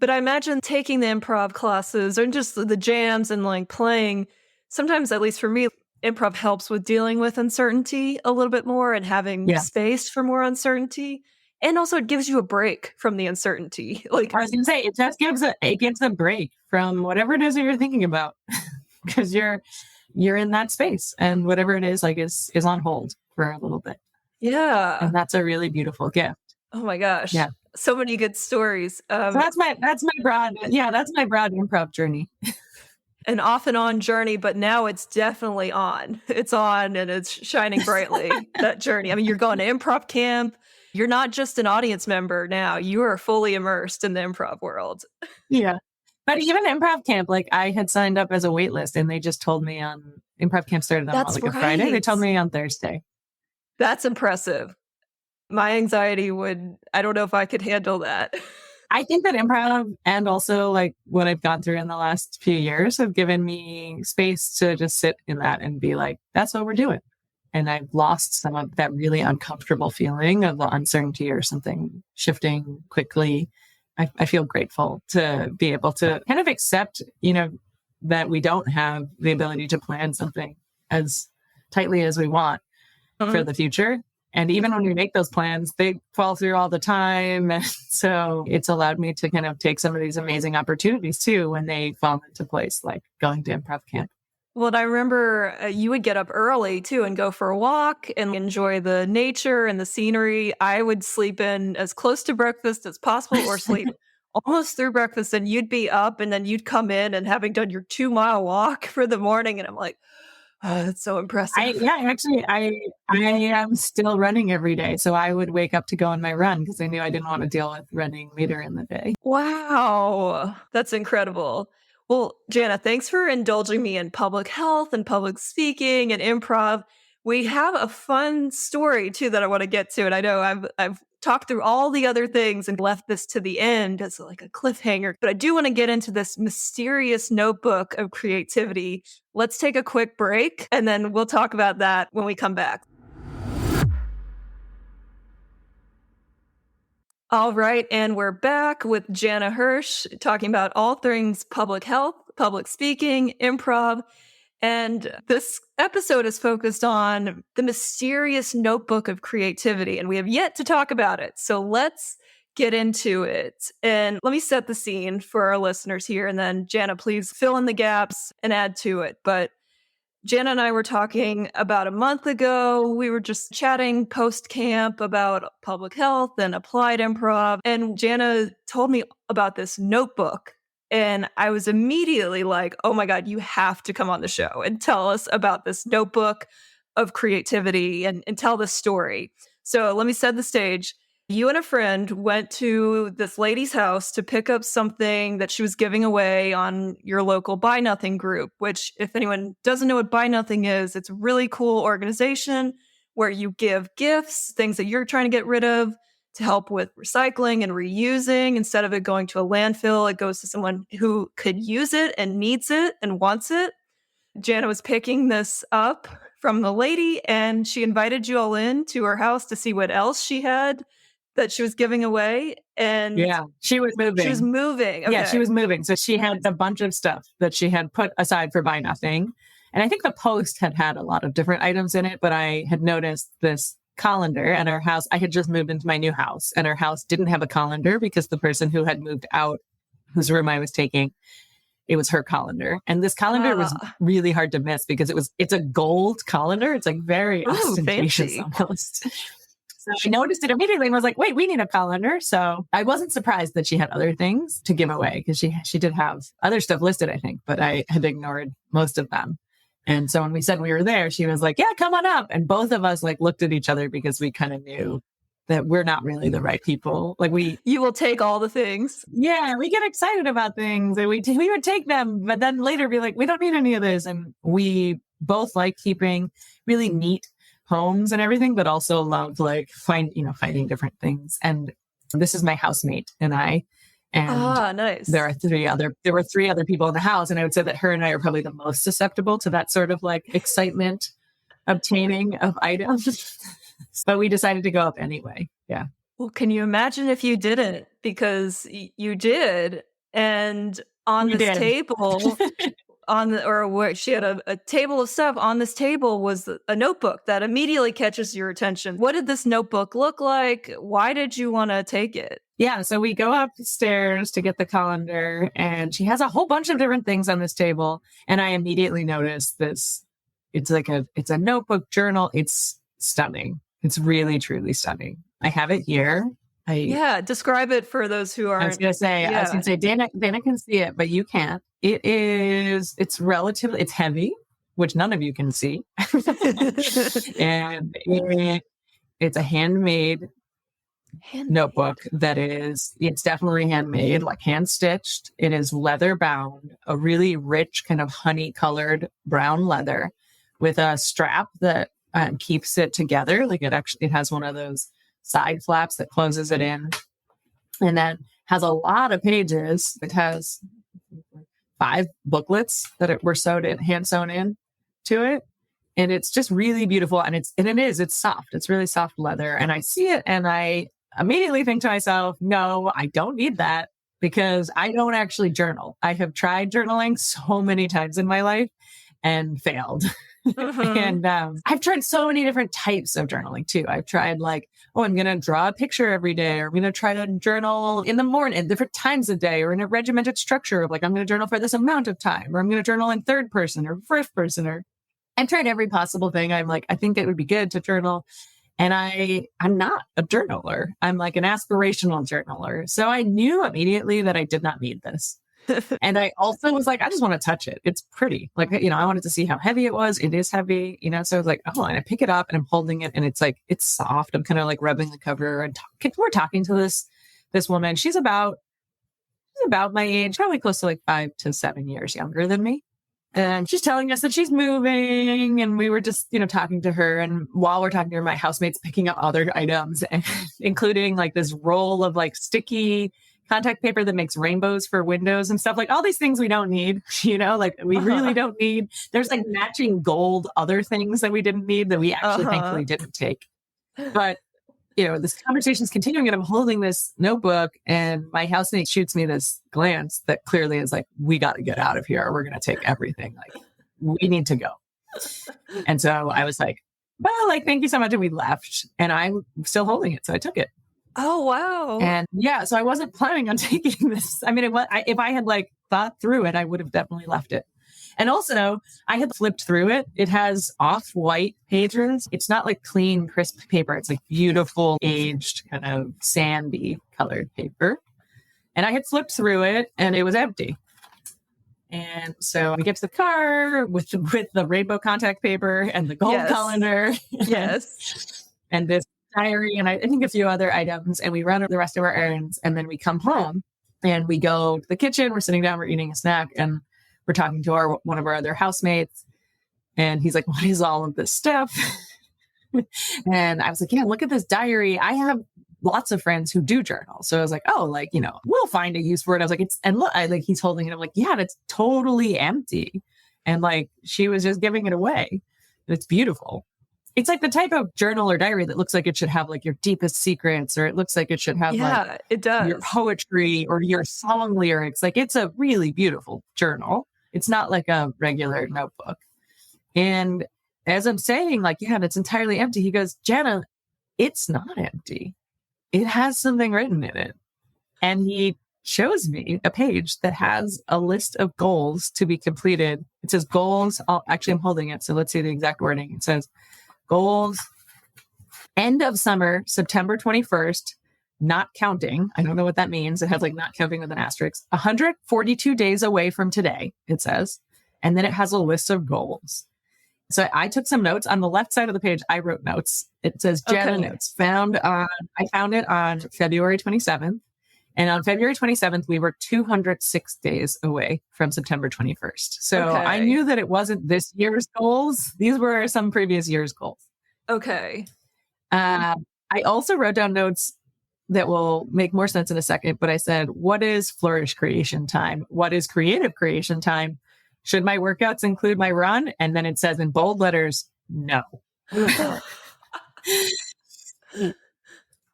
But I imagine taking the improv classes or just the jams and like playing, sometimes, at least for me, improv helps with dealing with uncertainty a little bit more and having space for more uncertainty. And also it gives you a break from the uncertainty. Like I was going to say, it just gives a break from whatever it is that you're thinking about because you're in that space and whatever it is like is on hold for a little bit. Yeah. And that's a really beautiful gift. Oh my gosh. Yeah. So many good stories. So that's my broad improv journey. An off and on journey, but now it's definitely on. It's on and it's shining brightly, that journey. I mean, you're going to improv camp. You're not just an audience member now. You are fully immersed in the improv world. Yeah. But even improv camp, like I had signed up as a wait list and they just told me on improv camp started on a Friday. They told me on Thursday. That's impressive. My anxiety I don't know if I could handle that. I think that improv and also like what I've gone through in the last few years have given me space to just sit in that and be like, that's what we're doing. And I've lost some of that really uncomfortable feeling of the uncertainty or something shifting quickly. I feel grateful to be able to kind of accept, that we don't have the ability to plan something as tightly as we want for the future. And even when we make those plans, they fall through all the time. And so it's allowed me to kind of take some of these amazing opportunities too when they fall into place, like going to improv camp. Well, I remember you would get up early too and go for a walk and enjoy the nature and the scenery. I would sleep in as close to breakfast as possible or sleep almost through breakfast, and you'd be up and then you'd come in and having done your 2-mile walk for the morning. And I'm like, oh, that's so impressive. I am still running every day. So I would wake up to go on my run because I knew I didn't want to deal with running later in the day. Wow. That's incredible. Well, Jana, thanks for indulging me in public health and public speaking and improv. We have a fun story too that I want to get to. And I know I've talked through all the other things and left this to the end as like a cliffhanger, but I do want to get into this mysterious notebook of creativity. Let's take a quick break and then we'll talk about that when we come back. All right, and we're back with Jana Hirsch talking about all things public health, public speaking, improv. And this episode is focused on the mysterious notebook of creativity, and we have yet to talk about it. So let's get into it. And let me set the scene for our listeners here, and then Jana, please fill in the gaps and add to it. But Jana and I were talking about a month ago. We were just chatting post-camp about public health and applied improv. And Jana told me about this notebook. And I was immediately like, oh my God, you have to come on the show and tell us about this notebook of creativity and tell this story. So let me set the stage. You and a friend went to this lady's house to pick up something that she was giving away on your local Buy Nothing group, which if anyone doesn't know what Buy Nothing is, it's a really cool organization where you give gifts, things that you're trying to get rid of to help with recycling and reusing. Instead of it going to a landfill, it goes to someone who could use it and needs it and wants it. Jana was picking this up from the lady and she invited you all in to her house to see what else she had that she was giving away. And yeah, she was moving. She was moving. Okay. Yeah, she was moving. So she had a bunch of stuff that she had put aside for Buy Nothing. And I think the post had a lot of different items in it, but I had noticed this colander at our house. I had just moved into my new house, and our house didn't have a colander because the person who had moved out, whose room I was taking, it was her colander. And this colander was really hard to miss because it's a gold colander. It's like very ostentatious almost. So I noticed it immediately and was like, wait, we need a colander. So I wasn't surprised that she had other things to give away because she did have other stuff listed, I think, but I had ignored most of them. And so when we said we were there, she was like, yeah, come on up. And both of us like looked at each other because we kind of knew that we're not really the right people. Like you will take all the things. Yeah, we get excited about things and we would take them, but then later be like, we don't need any of this. And we both like keeping really neat homes and everything, but also love like finding different things. And this is my housemate and I. And nice. There were three other people in the house, and I would say that her and I are probably the most susceptible to that sort of like excitement obtaining of items. But we decided to go up anyway. Yeah. Well, can you imagine if you didn't? Because you did, and on this table, she had a table of stuff. On this table was a notebook that immediately catches your attention. What did this notebook look like? Why did you want to take it? Yeah, so we go upstairs to get the colander, and she has a whole bunch of different things on this table. And I immediately noticed this. It's a notebook journal. It's stunning. It's really, truly stunning. I have it here. Describe it for those who aren't. I was going to say, Dana can see it, but you can't. It's heavy, which none of you can see. And it's a handmade notebook it's definitely handmade, like hand stitched. It is leather bound, a really rich kind of honey colored brown leather with a strap that keeps it together. Like it has one of those side flaps that closes it in, and then has a lot of pages. It has 5 booklets that were hand sewn in to it. And it's just really beautiful. And it's soft. It's really soft leather. And I see it and I immediately think to myself, no, I don't need that because I don't actually journal. I have tried journaling so many times in my life and failed. And I've tried so many different types of journaling too. I've tried like, I'm going to draw a picture every day, or I'm going to try to journal in the morning at different times of day, or in a regimented structure of like, I'm going to journal for this amount of time, or I'm going to journal in third person or first person, or I've tried every possible thing. I'm like, I think it would be good to journal. And I'm not a journaler. I'm like an aspirational journaler. So I knew immediately that I did not need this. And I also was like, I just want to touch it. It's pretty. Like, I wanted to see how heavy it was. It is heavy, so I was like, and I pick it up and I'm holding it and it's like, it's soft. I'm kind of like rubbing the cover and we're talking to this woman. She's about my age, probably close to like 5 to 7 years younger than me. And she's telling us that she's moving, and we were just, talking to her. And while we're talking to her, my housemate's picking up other items, including like this roll of like sticky contact paper that makes rainbows for windows and stuff, like all these things we don't need, like we really don't need. There's like matching gold other things that we didn't need that we actually thankfully didn't take. But, this conversation's continuing and I'm holding this notebook and my housemate shoots me this glance that clearly is like, we got to get out of here. We're going to take everything. Like, we need to go. And so I was like, well, like, thank you so much. And we left and I'm still holding it. So I took it. Oh, wow. And so I wasn't planning on taking this. I mean, if I had like thought through it, I would have definitely left it. And also I had flipped through it. It has off-white pages. It's not like clean, crisp paper. It's like beautiful, aged, kind of sandy colored paper. And I had flipped through it and it was empty. And so we get to the car with the rainbow contact paper and the gold colander. Yes. And this diary and I think a few other items, and we run the rest of our errands, and then we come home and we go to the kitchen. We're sitting down, we're eating a snack, and we're talking to one of our other housemates, and he's like, what is all of this stuff? And I was like, yeah, look at this diary. I have lots of friends who do journal. So I was like, we'll find a use for it. I was like, he's holding it. I'm like, yeah, it's totally empty. And like, she was just giving it away. It's beautiful. It's like the type of journal or diary that looks like it should have like your deepest secrets, or it looks like it should have it does. Your poetry or your song lyrics. Like, it's a really beautiful journal. It's not like a regular notebook. And as I'm saying, like, yeah, it's entirely empty. He goes, Jana, it's not empty. It has something written in it. And he shows me a page that has a list of goals to be completed. It says goals. I'm holding it. So let's see the exact wording. It says goals, end of summer, September 21st, not counting. I don't know what that means. It has like not counting with an asterisk. 142 days away from today, it says. And then it has a list of goals. So I took some notes on the left side of the page. I wrote notes. It says Jana notes I found it on February 27th. And on February 27th, we were 206 days away from September 21st. So I knew that it wasn't this year's goals. These were some previous year's goals. Okay. I also wrote down notes that will make more sense in a second. But I said, what is flourish creation time? What is creative creation time? Should my workouts include my run? And then it says in bold letters, no.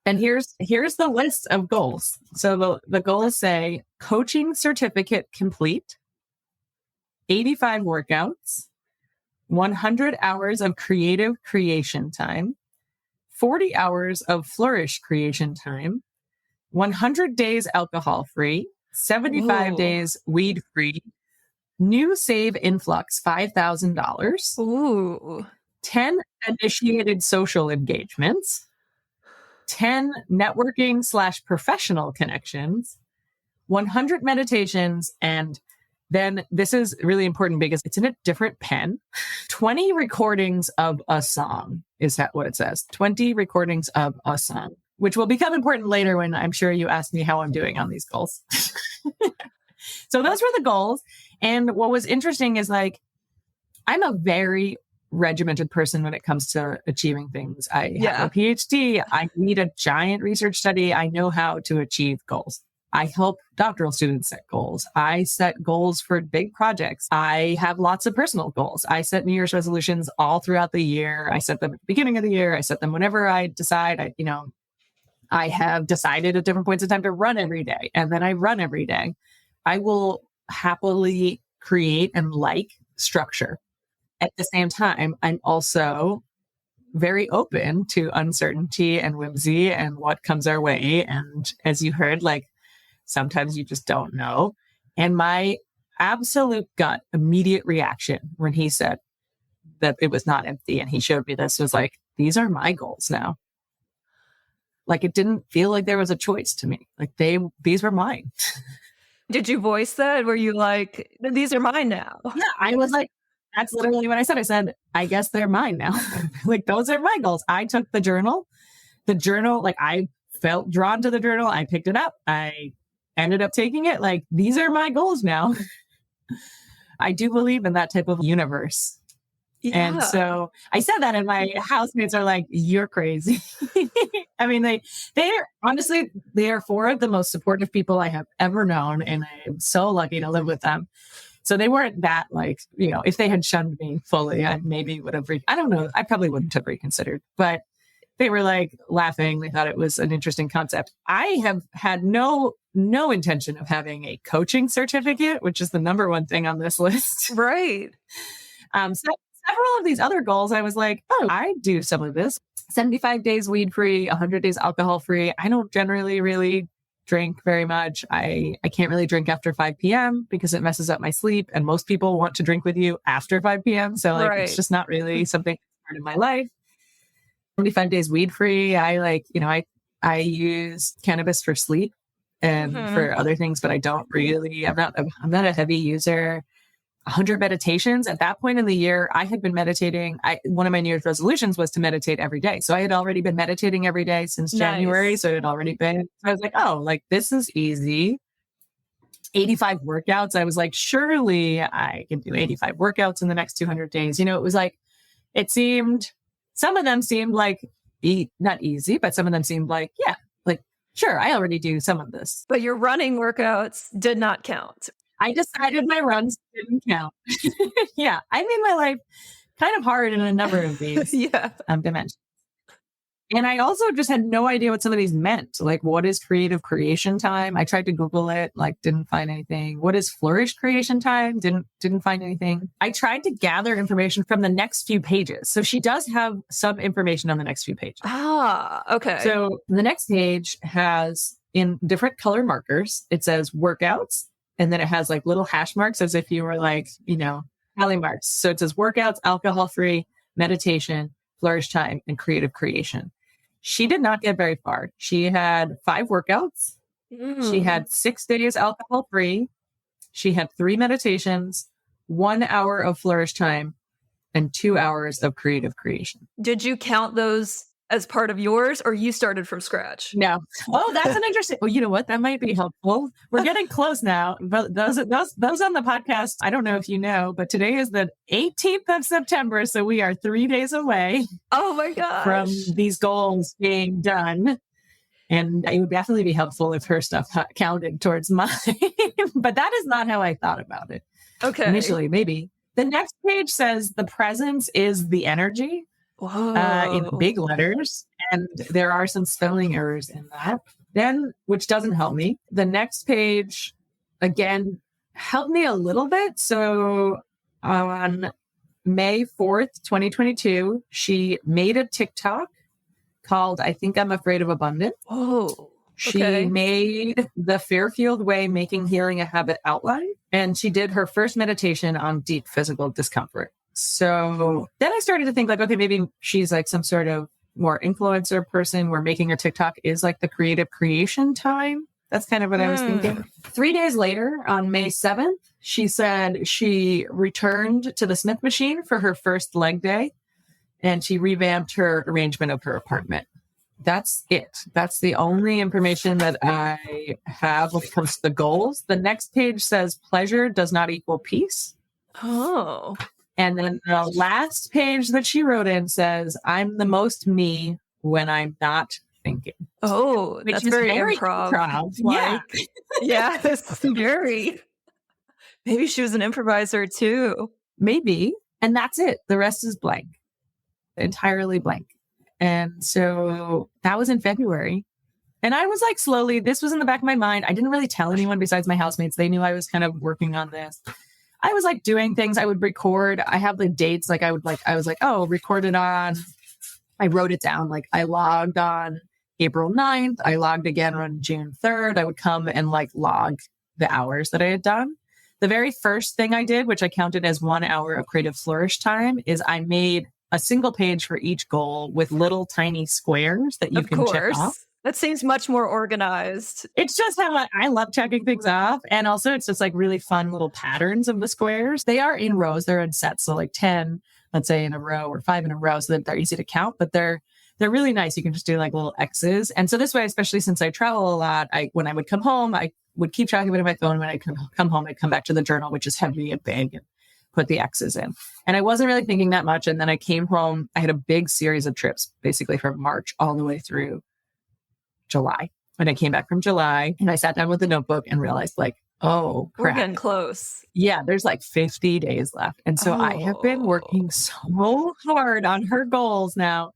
And here's the list of goals. So the goals say coaching certificate complete, 85 workouts, 100 hours of creative creation time, 40 hours of flourish creation time, 100 days alcohol free, 75 days weed free, new save influx $5,000, Ooh. 10 initiated social engagements, 10 networking / professional connections, 100 meditations, and then this is really important because it's in a different pen. 20 recordings of a song is that what it says. 20 recordings of a song, which will become important later when I'm sure you ask me how I'm doing on these goals. So those were the goals. And what was interesting is like, I'm a very regimented person when it comes to achieving things. I have a Ph.D. I need a giant research study. I know how to achieve goals. I help doctoral students set goals. I set goals for big projects. I have lots of personal goals. I set New Year's resolutions all throughout the year. I set them at the beginning of the year. I set them whenever I decide. I have decided at different points in time to run every day, and then I run every day. I will happily create and like structure. At the same time, I'm also very open to uncertainty and whimsy and what comes our way. And as you heard, like sometimes you just don't know. And my absolute gut immediate reaction when he said that it was not empty and he showed me this was like, these are my goals now. Like it didn't feel like there was a choice to me. Like these were mine. Did you voice that? Were you like, these are mine now? Yeah, I was like, that's literally what I said. I said, I guess they're mine now. Like, those are my goals. I took the journal, like I felt drawn to the journal. I picked it up. I ended up taking it. Like, these are my goals now. I do believe in that type of universe. Yeah. And so I said that and my housemates are like, you're crazy. I mean, they are four of the most supportive people I have ever known. And I'm so lucky to live with them. So they weren't that like, if they had shunned me fully, I maybe would have, I don't know. I probably wouldn't have reconsidered, but they were like laughing. They thought it was an interesting concept. I have had no intention of having a coaching certificate, which is the number one thing on this list. Right. So several of these other goals, I was like, oh, I do some of this. 75 days weed free, 100 days alcohol free. I don't generally really drink very much. I can't really drink after 5 p.m. because it messes up my sleep. And most people want to drink with you after 5 p.m. So like, It's just not really something part of my life. 75 days weed free. I use cannabis for sleep and for other things, but I don't really, I'm not a heavy user. 100 meditations. At that point in the year, I had been meditating. One of my New Year's resolutions was to meditate every day. So I had already been meditating every day since January. So it had already been, I was like, oh, like this is easy. 85 workouts. I was like, surely I can do 85 workouts in the next 200 days. It was like, some of them seemed like not easy, but some of them seemed like, yeah, like, sure, I already do some of this. But your running workouts did not count. I decided my runs didn't count. Yeah. I made my life kind of hard in a number of these dimensions. And I also just had no idea what some of these meant. Like, what is creative creation time? I tried to Google it, like didn't find anything. What is flourish creation time? Didn't find anything. I tried to gather information from the next few pages. So she does have some information on the next few pages. Ah, okay. So the next page has in different color markers, it says workouts. And then it has like little hash marks as if you were like, tally marks. So it says workouts, alcohol-free, meditation, flourish time, and creative creation. She did not get very far. She had 5 workouts. She had 6 days alcohol-free. She had 3 meditations, 1 hour of flourish time, and 2 hours of creative creation. Did you count those as part of yours, or you started from scratch? No. Oh, that's an interesting. Well, you know what? That might be helpful. We're getting close now. But those on the podcast, I don't know if you know, but today is the 18th of September. So we are 3 days away. Oh my gosh. From these goals being done. And it would definitely be helpful if her stuff counted towards mine. But that is not how I thought about it. Okay. Initially, maybe. The next page says the presence is the energy. In big letters. And there are some spelling errors in that. Then, which doesn't help me. The next page, again, helped me a little bit. So on May 4th, 2022, she made a TikTok called I Think I'm Afraid of Abundance. Oh, She made the Fairfield Way Making Healing a Habit outline. And she did her first meditation on deep physical discomfort. So then I started to think like, okay, maybe she's like some sort of more influencer person where making her TikTok is like the creative creation time. That's kind of what I was thinking. 3 days later, on May 7th, she said she returned to the Smith machine for her first leg day and she revamped her arrangement of her apartment. That's it. That's the only information that I have when it comes to the goals. The next page says pleasure does not equal peace. Oh. And then the last page that she wrote in says, I'm the most me when I'm not thinking. Oh, that's very improv. Yeah, that's very. Maybe she was an improviser too. Maybe. And that's it. The rest is blank. Entirely blank. And so that was in February. And I was like slowly, this was in the back of my mind. I didn't really tell anyone besides my housemates. They knew I was kind of working on this. I was like doing things. I would record. I have the dates. I was like, oh, recorded on. I wrote it down. Like I logged on April 9th. I logged again on June 3rd. I would come and like log the hours that I had done. The very first thing I did, which I counted as 1 hour of creative flourish time, is I made a single page for each goal with little tiny squares that you can check off. That seems much more organized. It's just how I love checking things off. And also it's just like really fun little patterns of the squares. They are in rows. They're in sets. So like 10, let's say in a row or 5 in a row so that they're easy to count, but they're really nice. You can just do like little X's. And so this way, especially since I travel a lot, when I would come home, I would keep track of it on my phone. When I come home, I'd come back to the journal, which is heavy and big, and put the X's in. And I wasn't really thinking that much. And then I came home. I had a big series of trips, basically from March all the way through July. When I came back from July and I sat down with the notebook and realized like, oh, crap. We're getting close. Yeah, there's like 50 days left. And so I have been working so hard on her goals now,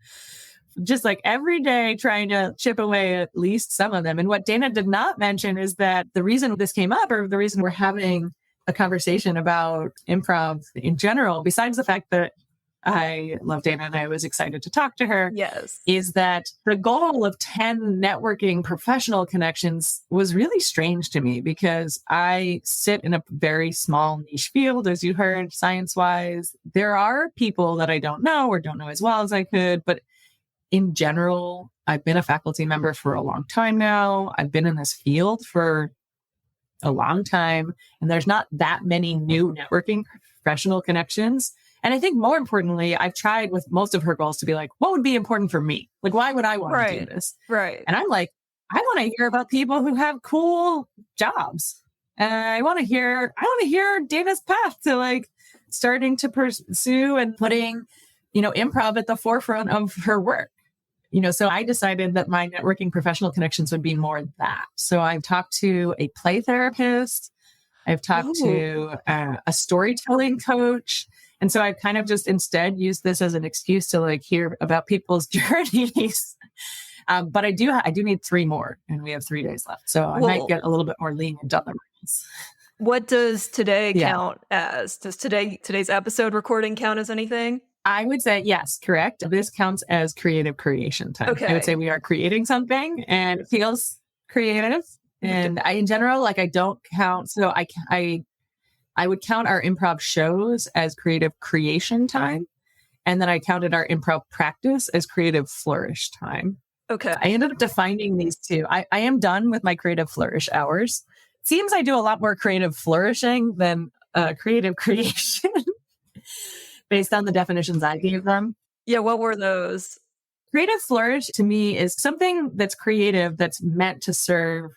just like every day trying to chip away at least some of them. And what Dana did not mention is that the reason this came up, or the reason we're having a conversation about improv in general, besides the fact that I love Dana and I was excited to talk to her. Yes. Is that the goal of 10 networking professional connections was really strange to me because I sit in a very small niche field, as you heard, science-wise. There are people that I don't know or don't know as well as I could, but in general, I've been a faculty member for a long time now. I've been in this field for a long time, and there's not that many new networking professional connections. And I think more importantly, I've tried with most of her goals to be like, what would be important for me? Like, why would I want to do this? Right. And I'm like, I want to hear about people who have cool jobs. And I want to hear Dana's path to like starting to pursue and putting, improv at the forefront of her work. So I decided that my networking professional connections would be more that. So I've talked to a play therapist. I've talked to a storytelling coach. And so I've kind of just instead used this as an excuse to like hear about people's journeys But I do need 3 more, and we have 3 days left. So I might get a little bit more lenient on the rules. What does today Yeah. count as? Does today's episode recording count as anything? I would say yes, correct. This counts as creative creation time. Okay. I would say we are creating something, and it feels creative. And in general, like, I don't count. So I would count our improv shows as creative creation time. And then I counted our improv practice as creative flourish time. Okay. I ended up defining these two. I am done with my creative flourish hours. Seems I do a lot more creative flourishing than creative creation based on the definitions I gave them. Yeah, what were those? Creative flourish to me is something that's creative that's meant to serve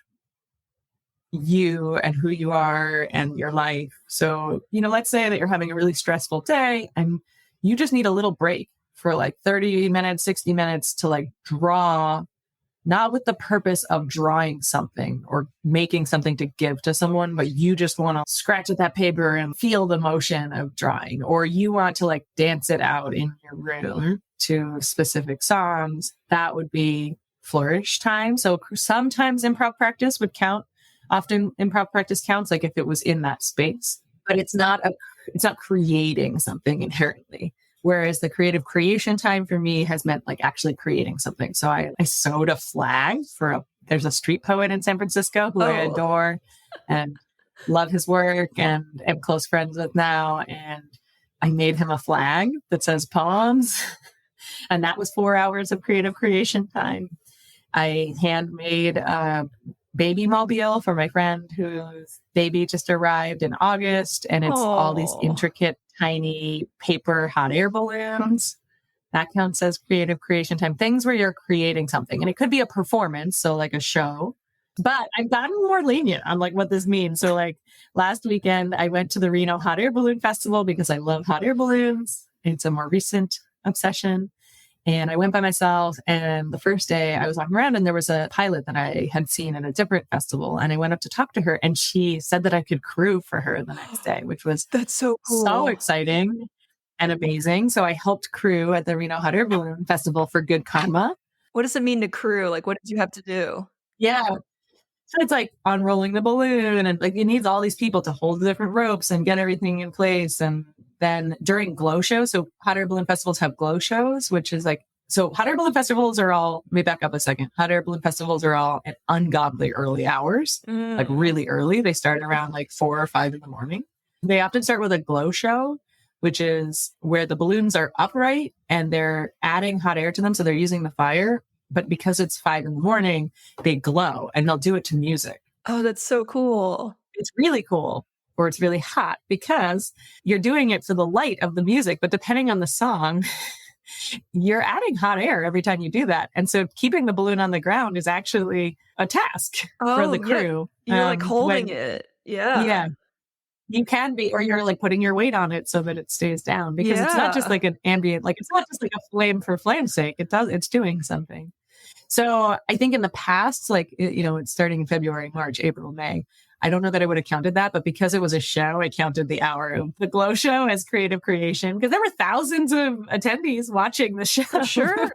you and who you are and your life. So, let's say that you're having a really stressful day and you just need a little break for like 30 minutes, 60 minutes to like draw, not with the purpose of drawing something or making something to give to someone, but you just want to scratch at that paper and feel the motion of drawing, or you want to like dance it out in your room to specific songs. That would be flourish time. So sometimes improv practice would count. Often improv practice counts like if it was in that space, but it's not creating something inherently. Whereas the creative creation time for me has meant like actually creating something. So I sewed a flag there's a street poet in San Francisco who I adore and love his work and am close friends with now. And I made him a flag that says poems. And that was 4 hours of creative creation time. I handmade a baby mobile for my friend whose baby just arrived in August. And it's all these intricate, tiny paper hot air balloons. That counts as creative creation time. Things where you're creating something. And it could be a performance, so like a show. But I've gotten more lenient on like what this means. So like last weekend, I went to the Reno Hot Air Balloon Festival because I love hot air balloons. It's a more recent obsession. And I went by myself, and the first day I was walking around and there was a pilot that I had seen at a different festival. And I went up to talk to her and she said that I could crew for her the next day, which was That's so cool. So exciting and amazing. So I helped crew at the Reno Hot Air Balloon Festival for Good Karma. What does it mean to crew? Like, what did you have to do? Yeah. So it's like unrolling the balloon, and like it needs all these people to hold the different ropes and get everything in place. And then during glow shows, so hot air balloon festivals have glow shows, which is like, so hot air balloon festivals are all, let me back up a second. Hot air balloon festivals are all at ungodly early hours, like really early. They start around like 4 or 5 in the morning. They often start with a glow show, which is where the balloons are upright and they're adding hot air to them. So they're using the fire, but because it's 5 in the morning, they glow and they'll do it to music. Oh, that's so cool. It's really cool. Or it's really hot because you're doing it for the light of the music. But depending on the song, you're adding hot air every time you do that. And so keeping the balloon on the ground is actually a task for the crew. Yeah. You're like holding it. Yeah. Yeah. You can be, or you're like putting your weight on it so that it stays down, because it's not just like an ambient, like it's not just like a flame for flame's sake. It's doing something. So I think in the past, like, it's starting in February, March, April, May. I don't know that I would have counted that, but because it was a show, I counted the hour of the glow show as creative creation because there were thousands of attendees watching the show. Sure.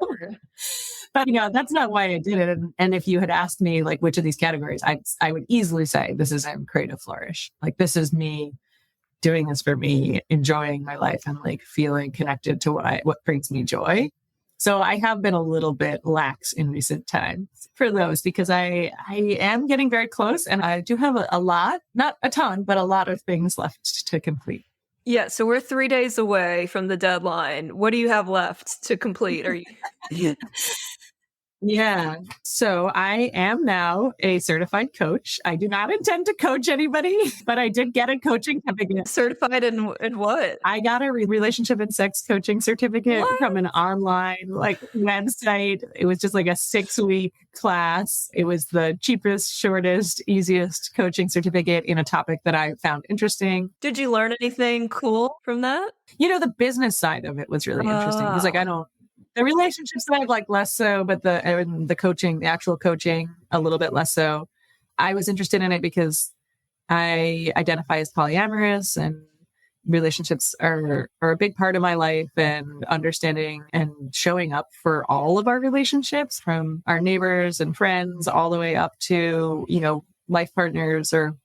But, that's not why I did it. And if you had asked me, like, which of these categories, I would easily say this is creative flourish. Like, this is me doing this for me, enjoying my life and like feeling connected to what brings me joy. So I have been a little bit lax in recent times for those because I am getting very close and I do have a lot, not a ton, but a lot of things left to complete. Yeah. So we're 3 days away from the deadline. What do you have left to complete? Are you? Yeah. So I am now a certified coach. I do not intend to coach anybody, but I did get a coaching certificate. Certified in what? I got a relationship and sex coaching certificate from an online website. It was just like a 6-week class. It was the cheapest, shortest, easiest coaching certificate in a topic that I found interesting. Did you learn anything cool from that? The business side of it was really interesting. It was like, the relationship side, like less so, but the coaching, the actual coaching, a little bit less so. I was interested in it because I identify as polyamorous and, relationships are a big part of my life, and understanding and showing up for all of our relationships, from our neighbors and friends all the way up to, life partners or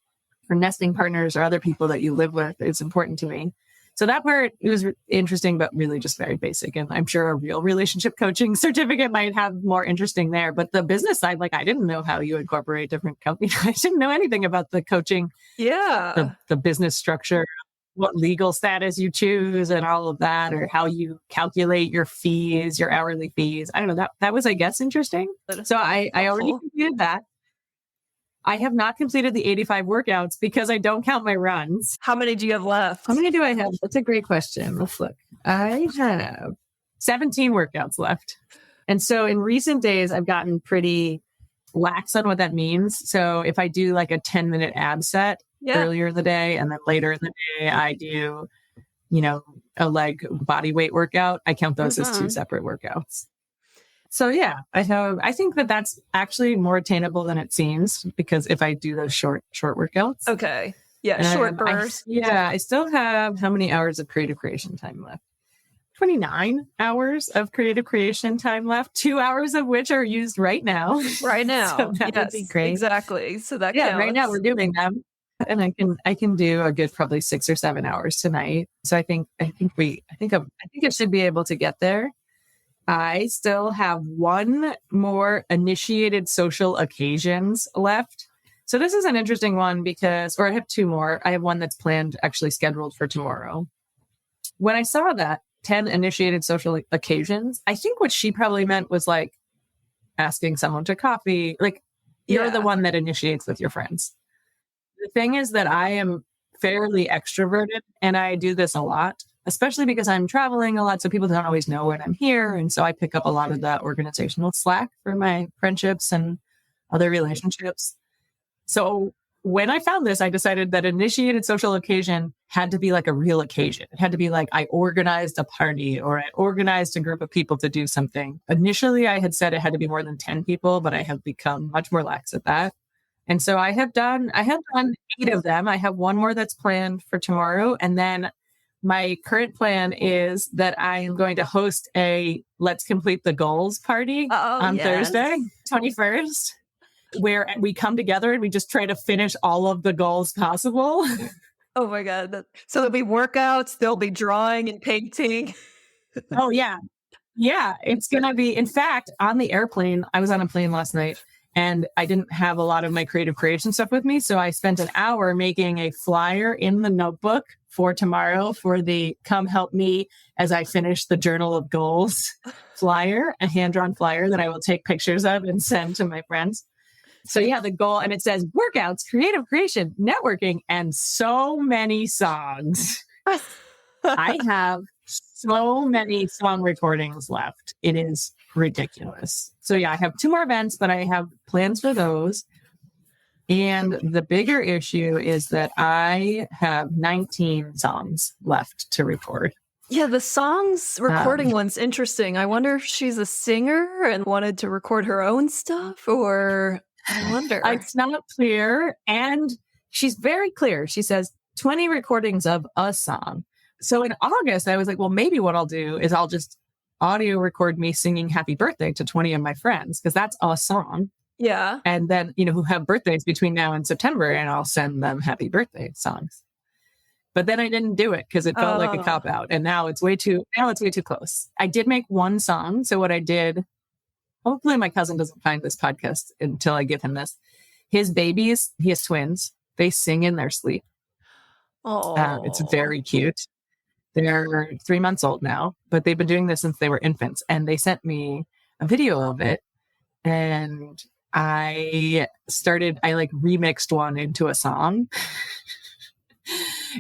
nesting partners or other people that you live with is important to me. So that part, it was interesting, but really just very basic. And I'm sure a real relationship coaching certificate might have more interesting there. But the business side, I didn't know how you incorporate different companies. I didn't know anything about the coaching, the business structure, what legal status you choose and all of that, or how you calculate your fees, your hourly fees. I don't know. That was, I guess, interesting. So I already completed that. I have not completed the 85 workouts because I don't count my runs. How many do you have left? How many do I have? That's a great question. Let's look. I have 17 workouts left. And so in recent days, I've gotten pretty lax on what that means. So if I do a 10-minute ab set earlier in the day, and then later in the day, I do, a leg body weight workout, I count those as two separate workouts. So yeah, I think that's actually more attainable than it seems, because if I do those short workouts. Okay. Yeah. Short bursts. I still have how many hours of creative creation time left? 29 hours of creative creation time left, 2 hours of which are used right now. Right now. So that would be great. Exactly. So that counts. Right now we're doing them. And I can do a good probably 6 or 7 hours tonight. So I think I should be able to get there. I still have one more initiated social occasions left. So this is an interesting one because I have two more. I have one that's planned, actually scheduled for tomorrow. When I saw that 10 initiated social occasions, I think what she probably meant was asking someone to coffee. You're the one that initiates with your friends. The thing is that I am fairly extroverted, and I do this a lot, especially because I'm traveling a lot. So people don't always know when I'm here. And so I pick up a lot of that organizational slack for my friendships and other relationships. So when I found this, I decided that initiated social occasion had to be a real occasion. It had to be I organized a party, or I organized a group of people to do something. Initially, I had said it had to be more than 10 people, but I have become much more lax at that. And so I have done 8 of them. I have one more that's planned for tomorrow. And then my current plan is that I am going to host a Let's Complete the Goals party on Thursday, 21st, where we come together and we just try to finish all of the goals possible. Oh my God. So there'll be workouts, there'll be drawing and painting. Oh, yeah. Yeah, it's going to be, in fact, on the airplane. I was on a plane last night and I didn't have a lot of my creative creation stuff with me. So I spent an hour making a flyer in the notebook for tomorrow for the Come Help Me as I finish the Journal of Goals flyer, a hand-drawn flyer that I will take pictures of and send to my friends. So yeah, the goal, and it says workouts, creative creation, networking, and so many songs. I have so many song recordings left. It is ridiculous. So yeah, I have 2 more events, but I have plans for those. And the bigger issue is that I have 19 songs left to record. Yeah, the songs recording one's interesting. I wonder if she's a singer and wanted to record her own stuff, or I wonder. It's not clear. And she's very clear. She says 20 recordings of a song. So in August, I was like, well, maybe what I'll do is I'll just audio record me singing happy birthday to 20 of my friends, because that's a song. Yeah. And then, who have birthdays between now and September, and I'll send them happy birthday songs. But then I didn't do it because it felt like a cop out. And now it's way too close. I did make one song. So what I did, hopefully my cousin doesn't find this podcast until I give him this. His babies, he has twins. They sing in their sleep. Oh, it's very cute. They're 3 months old now, but they've been doing this since they were infants. And they sent me a video of it. And I remixed one into a song.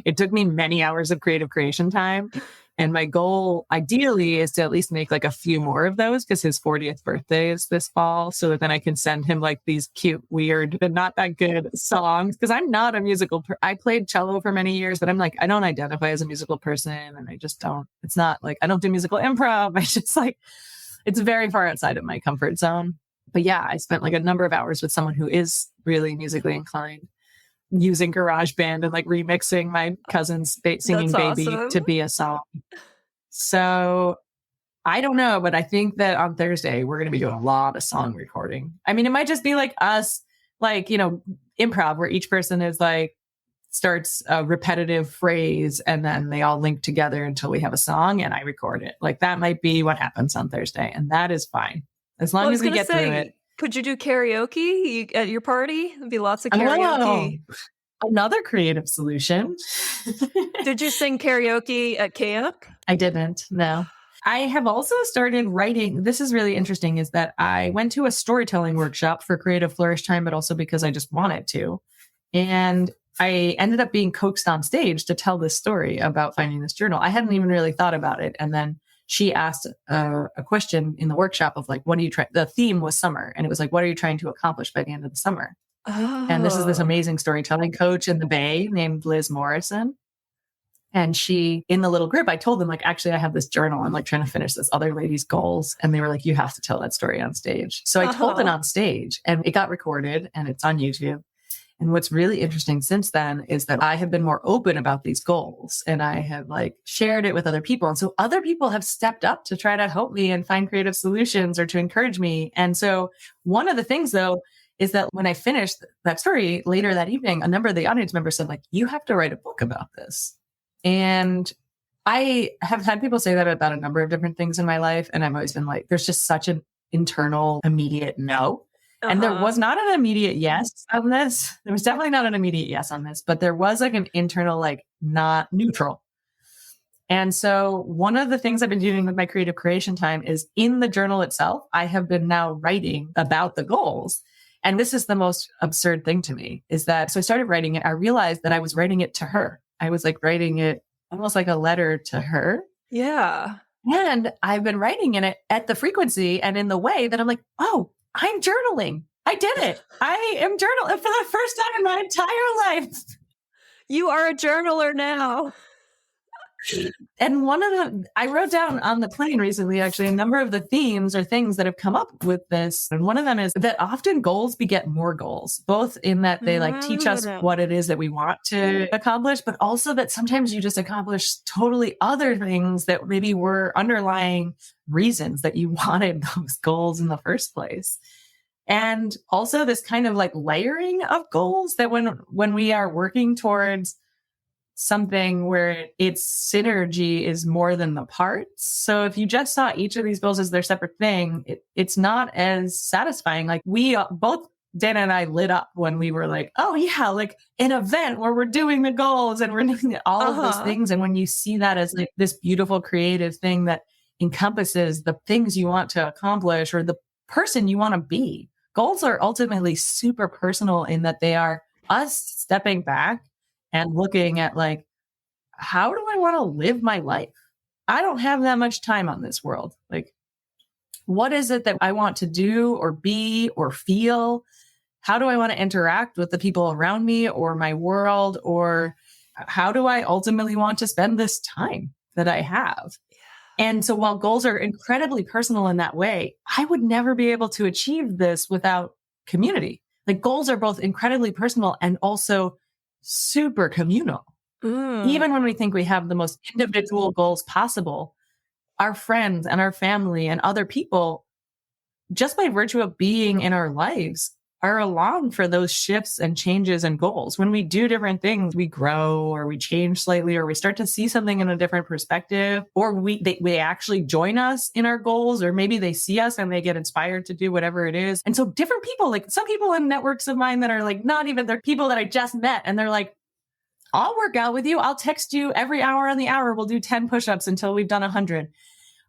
It took me many hours of creative creation time. And my goal ideally is to at least make a few more of those, because his 40th birthday is this fall. So that then I can send him these cute, weird, but not that good songs. Because I'm not a musical. I played cello for many years, but I don't identify as a musical person. And I just don't, it's not I don't do musical improv. I just it's very far outside of my comfort zone. But yeah, I spent a number of hours with someone who is really musically inclined. using GarageBand and like remixing my cousin's singing That's baby awesome. to be a song. So I don't know, but I think that on Thursday, we're going to be doing a lot of song recording. I mean, it might just be like us, like, improv, where each person is like, starts a repetitive phrase and then they all link together until we have a song and I record it. Like that might be what happens on Thursday. And that is fine. As long as we get through it. Could you do karaoke at your party? There'd be lots of karaoke. Another creative solution. Did you sing karaoke at camp? I didn't, no. I have also started writing. This is really interesting, is that I went to a storytelling workshop for Creative Flourish Time, but also because I just wanted to. And I ended up being coaxed on stage to tell this story about finding this journal. I hadn't even really thought about it. And then she asked a question in the workshop of like, what are you trying? The theme was summer. And it was like, what are you trying to accomplish by the end of the summer? Oh. And this is this amazing storytelling coach in the Bay named Liz Morrison. And she, in the little group, I told them like, actually, I have this journal. I'm like trying to finish this other lady's goals. And they were like, you have to tell that story on stage. So I told it on stage and it got recorded and it's on YouTube. And what's really interesting since then is that I have been more open about these goals and I have like shared it with other people. And so other people have stepped up to try to help me and find creative solutions or to encourage me. And so one of the things though, is that when I finished that story later that evening, a number of the audience members said like, you have to write a book about this. And I have had people say that about a number of different things in my life. And I've always been like, there's just such an internal, immediate no. And there was not an immediate yes on this. There was definitely not an immediate yes on this, but there was like an internal, like not neutral. And so one of the things I've been doing with my creative creation time is in the journal itself, I have been now writing about the goals. And this is the most absurd thing to me is that, so I started writing it. I realized that I was writing it to her. I was like writing it almost like a letter to her. Yeah. And I've been writing in it at the frequency and in the way that I'm like, oh, I'm journaling. I did it. I am journaling for the first time in my entire life. You are a journaler now. And one of I wrote down on the plane recently, actually, a number of the themes or things that have come up with this. And one of them is that often goals beget more goals, both in that they like teach us what it is that we want to accomplish, but also that sometimes you just accomplish totally other things that maybe were underlying reasons that you wanted those goals in the first place. And also this kind of like layering of goals that when we are working towards something where its synergy is more than the parts. So if you just saw each of these goals as their separate thing, it's not as satisfying. Like we both, Dana and I lit up when we were like, oh yeah, like an event where we're doing the goals and we're doing all of those things. And when you see that as like this beautiful creative thing that encompasses the things you want to accomplish or the person you want to be, goals are ultimately super personal in that they are us stepping back and looking at like, how do I want to live my life? I don't have that much time on this world. Like, what is it that I want to do or be or feel? How do I want to interact with the people around me or my world? Or how do I ultimately want to spend this time that I have? And so while goals are incredibly personal in that way, I would never be able to achieve this without community. Like goals are both incredibly personal and also super communal. Even when we think we have the most individual goals possible, our friends and our family and other people, just by virtue of being in our lives, are along for those shifts and changes and goals. When we do different things, we grow or we change slightly, or we start to see something in a different perspective, or they actually join us in our goals, or maybe they see us and they get inspired to do whatever it is. And so different people, like some people in networks of mine that are like, not even, they're people that I just met and they're like, I'll work out with you. I'll text you every hour on the hour. We'll do 10 push-ups until we've done 100.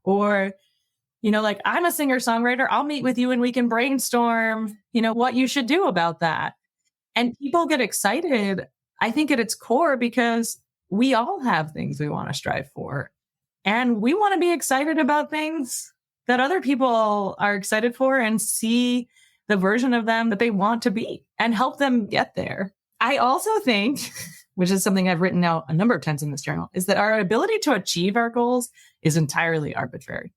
Or, like I'm a singer-songwriter. I'll meet with you and we can brainstorm, what you should do about that. And people get excited, I think at its core, because we all have things we want to strive for. And we want to be excited about things that other people are excited for and see the version of them that they want to be and help them get there. I also think, which is something I've written out a number of times in this journal, is that our ability to achieve our goals is entirely arbitrary.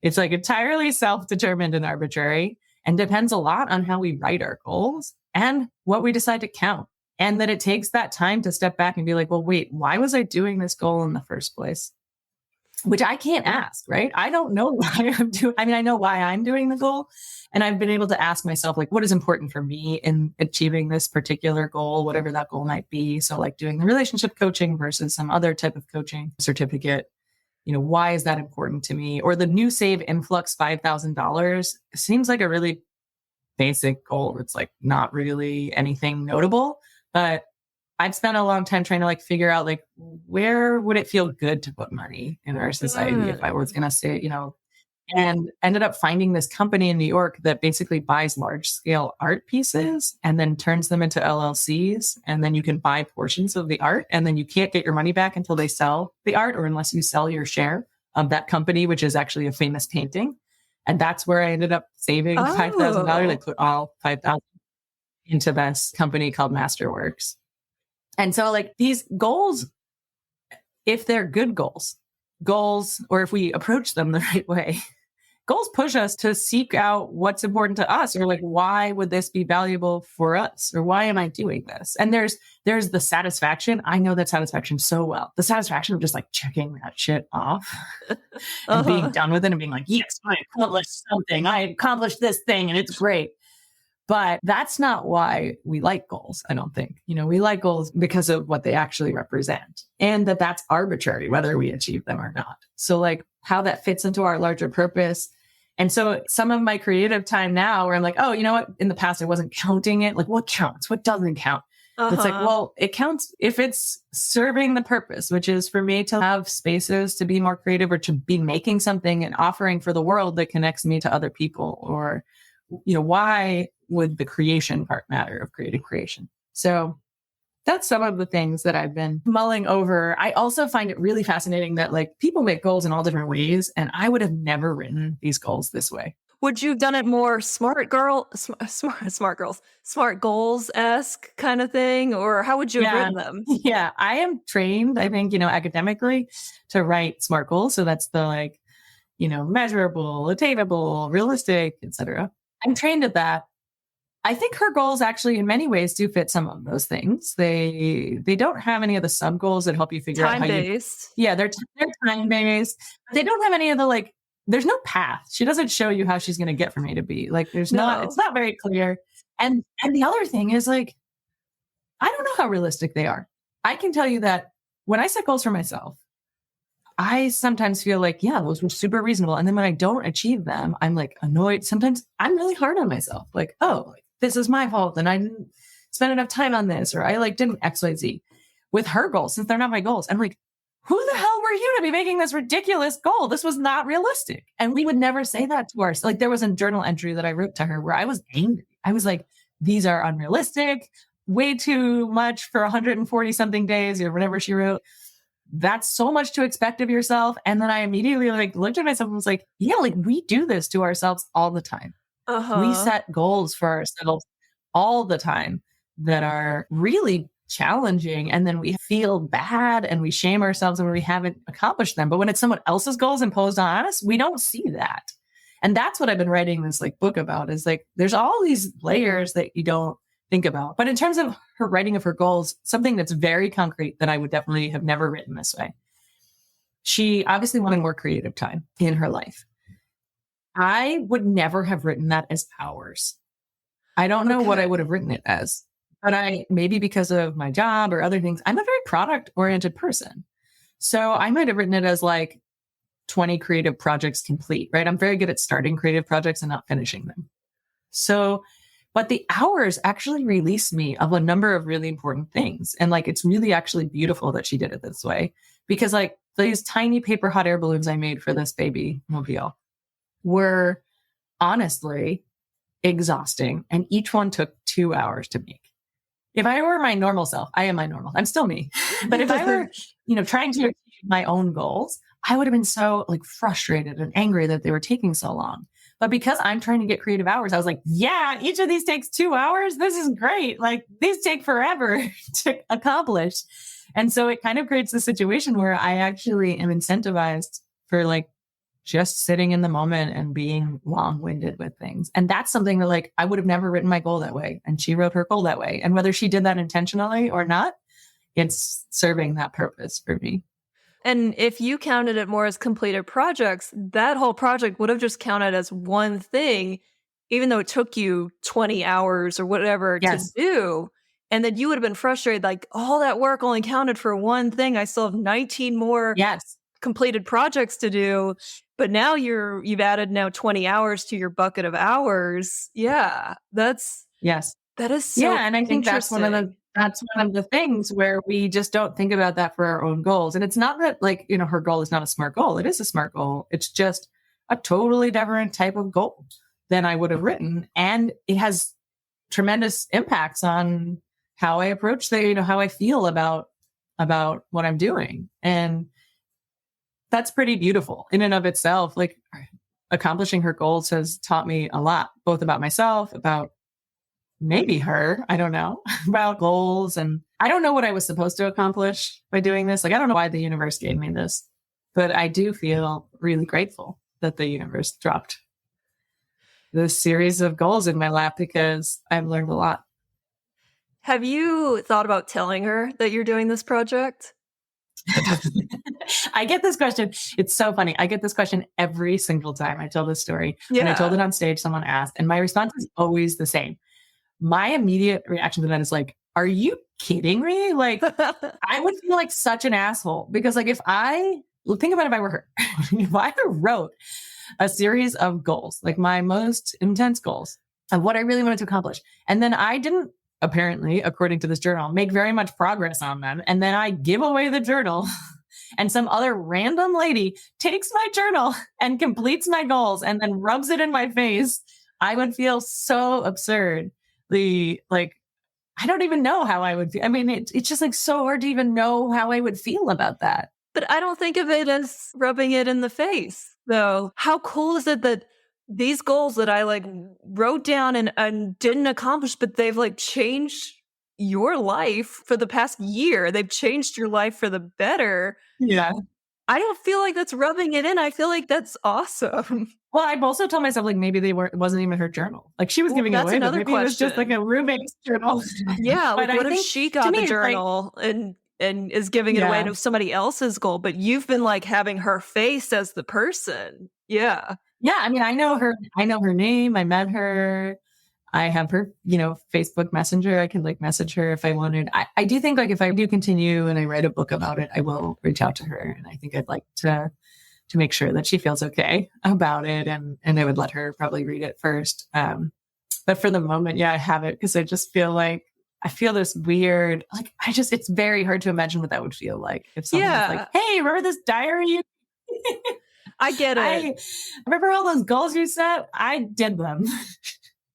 It's like entirely self-determined and arbitrary and depends a lot on how we write our goals and what we decide to count. And that it takes that time to step back and be like, well, wait, why was I doing this goal in the first place? Which I can't ask, right? I don't know why I'm doing, I mean, I know why I'm doing the goal. And I've been able to ask myself, like, what is important for me in achieving this particular goal, whatever that goal might be. So like doing the relationship coaching versus some other type of coaching certificate, why is that important to me? Or the new save influx $5,000 seems like a really basic goal. It's like not really anything notable, but I've spent a long time trying to like figure out like where would it feel good to put money in our society if I was going to say, and ended up finding this company in New York that basically buys large scale art pieces and then turns them into LLCs. And then you can buy portions of the art and then you can't get your money back until they sell the art or unless you sell your share of that company, which is actually a famous painting. And that's where I ended up saving $5,000. I put all $5,000 into this company called Masterworks. And so like these goals, if they're good goals, or if we approach them the right way, goals push us to seek out what's important to us, or like, why would this be valuable for us? Or why am I doing this? And there's the satisfaction. I know that satisfaction so well. The satisfaction of just like checking that shit off and being done with it and being like, yes, I accomplished something. I accomplished this thing and it's great. But that's not why we like goals, I don't think. We like goals because of what they actually represent and that's arbitrary, whether we achieve them or not. So like how that fits into our larger purpose. And so some of my creative time now where I'm like, oh, you know what? In the past, I wasn't counting it. Like what counts? What doesn't count? It's like, well, it counts if it's serving the purpose, which is for me to have spaces to be more creative or to be making something and offering for the world that connects me to other people. Or, why would the creation part matter of creative creation? So that's some of the things that I've been mulling over. I also find it really fascinating that like people make goals in all different ways. And I would have never written these goals this way. Would you have done it more smart goals-esque kind of thing? Or how would you have written them? Yeah, I am trained, I think, academically to write SMART goals. So that's the like, measurable, attainable, realistic, etc. I'm trained at that. I think her goals actually in many ways do fit some of those things. They don't have any of the sub goals that help you figure out how time-based. They're time-based. They don't have any of the like, there's no path. She doesn't show you how she's going to get from A to B. Like it's not very clear. And the other thing is like, I don't know how realistic they are. I can tell you that when I set goals for myself, I sometimes feel like, yeah, those were super reasonable. And then when I don't achieve them, I'm like annoyed. Sometimes I'm really hard on myself. Like, oh, this is my fault. And I didn't spend enough time on this, or I like didn't XYZ. With her goals, since they're not my goals, I'm like, who the hell were you to be making this ridiculous goal? This was not realistic. And we would never say that to ourselves. Like there was a journal entry that I wrote to her where I was angry. I was like, these are unrealistic, way too much for 140 something days or whatever she wrote. That's so much to expect of yourself. And then I immediately like looked at myself and was like, yeah, like we do this to ourselves all the time. We set goals for ourselves all the time that are really challenging. And then we feel bad and we shame ourselves when we haven't accomplished them. But when it's someone else's goals imposed on us, we don't see that. And that's what I've been writing this like book about is like, there's all these layers that you don't think about. But in terms of her writing of her goals, something that's very concrete that I would definitely have never written this way. She obviously wanted more creative time in her life. I would never have written that as hours. I don't know what I would have written it as, but maybe because of my job or other things, I'm a very product oriented person. So I might have written it as like 20 creative projects complete, right? I'm very good at starting creative projects and not finishing them. So, but the hours actually release me of a number of really important things. And like, it's really actually beautiful that she did it this way because like these tiny paper hot air balloons I made for this baby mobile were honestly exhausting. And each one took 2 hours to make. If I were my normal self, I am my normal, I'm still me. But if I were, trying to achieve my own goals, I would have been so like frustrated and angry that they were taking so long. But because I'm trying to get creative hours, I was like, yeah, each of these takes 2 hours. This is great. Like these take forever to accomplish. And so it kind of creates a situation where I actually am incentivized for like just sitting in the moment and being long-winded with things. And that's something that like, I would have never written my goal that way. And she wrote her goal that way. And whether she did that intentionally or not, it's serving that purpose for me. And if you counted it more as completed projects, that whole project would have just counted as one thing, even though it took you 20 hours or whatever to do. And then you would have been frustrated, like, all that work only counted for one thing. I still have 19 more completed projects to do. But now you've added now 20 hours to your bucket of hours. Yeah, that is so and I think that's one of the things where we just don't think about that for our own goals. And it's not that like, her goal is not a SMART goal. It is a SMART goal. It's just a totally different type of goal than I would have written. And it has tremendous impacts on how I approach how I feel about what I'm doing. And that's pretty beautiful in and of itself. Like accomplishing her goals has taught me a lot, both about myself, about maybe her, I don't know, about goals. And I don't know what I was supposed to accomplish by doing this. Like, I don't know why the universe gave me this, but I do feel really grateful that the universe dropped this series of goals in my lap because I've learned a lot. Have you thought about telling her that you're doing this project? I get this question. It's so funny. I get this question every single time I tell this story. Yeah. When I told it on stage, someone asked, and my response is always the same. My immediate reaction to that is like, are you kidding me? Like, I would feel like such an asshole because like think about it if I were her, if I wrote a series of goals, like my most intense goals of what I really wanted to accomplish. And then I didn't, apparently, according to this journal, make very much progress on them. And then I give away the journal and some other random lady takes my journal and completes my goals and then rubs it in my face. I would feel so absurd. I don't even know how I would feel. I mean, it's just like so hard to even know how I would feel about that. But I don't think of it as rubbing it in the face, though. How cool is it that these goals that I like wrote down and didn't accomplish, but they've like changed your life for the past year. They've changed your life for the better. Yeah. I don't feel like that's rubbing it in. I feel like that's awesome. Well, I've also told myself like maybe it wasn't even her journal. Like she was giving it away, but maybe it was just like a roommate's journal. Yeah, but like, what if she got the journal and is giving it away to somebody else's goal, but you've been like having her face as the person. Yeah. Yeah, I mean, I know her name. I met her. I have her, Facebook Messenger. I can like message her if I wanted. I do think like if I do continue and I write a book about it, I will reach out to her. And I think I'd like to make sure that she feels okay about it. And I would let her probably read it first. But for the moment, I have it because I just feel like I feel this weird, like it's very hard to imagine what that would feel like if someone was like, hey, remember this diary? I get it. I remember all those goals you set. I did them.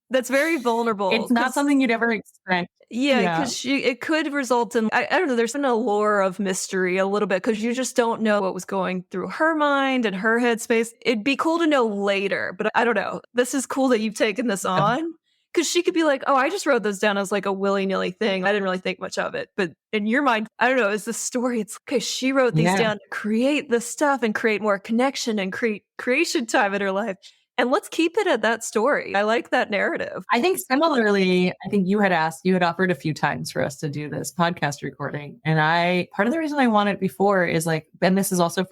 That's very vulnerable. It's not something you'd ever expect. Yeah, because it could result in, I don't know, there's an allure of mystery a little bit because you just don't know what was going through her mind and her headspace. It'd be cool to know later, but I don't know. This is cool that you've taken this on because she could be like, oh, I just wrote this down as like a willy-nilly thing. I didn't really think much of it. But in your mind, I don't know, is the story, it's okay, she wrote these down to create this stuff and create more connection and create creation time in her life. And let's keep it at that story. I like that narrative. I think similarly, you had offered a few times for us to do this podcast recording. And part of the reason I want it before is like, and this is also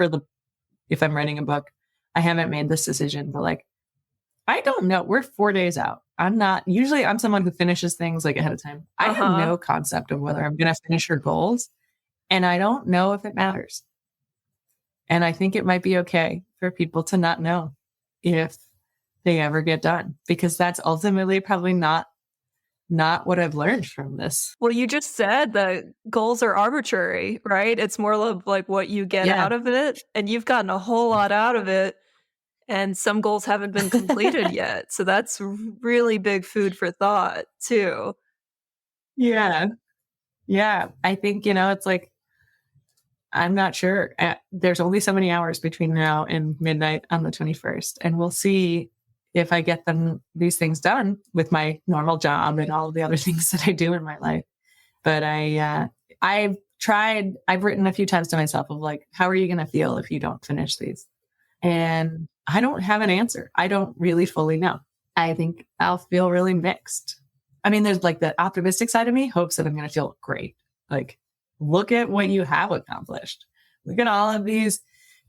if I'm writing a book, I haven't made this decision, but like, I don't know. We're 4 days out. I'm someone who finishes things like ahead of time. I have no concept of whether I'm going to finish her goals. And I don't know if it matters. And I think it might be okay for people to not know if they ever get done, because that's ultimately probably not what I've learned from this. Well, you just said that goals are arbitrary, right? It's more of like what you get out of it. And you've gotten a whole lot out of it. And some goals haven't been completed yet. So that's really big food for thought too. Yeah. Yeah. I think, it's like, I'm not sure. There's only so many hours between now and midnight on the 21st. And we'll see if I get these things done with my normal job and all of the other things that I do in my life. But I've written a few times to myself of like, how are you going to feel if you don't finish these? And I don't have an answer. I don't really fully know. I think I'll feel really mixed. I mean, there's like the optimistic side of me hopes that I'm going to feel great. Like, look at what you have accomplished. Look at all of these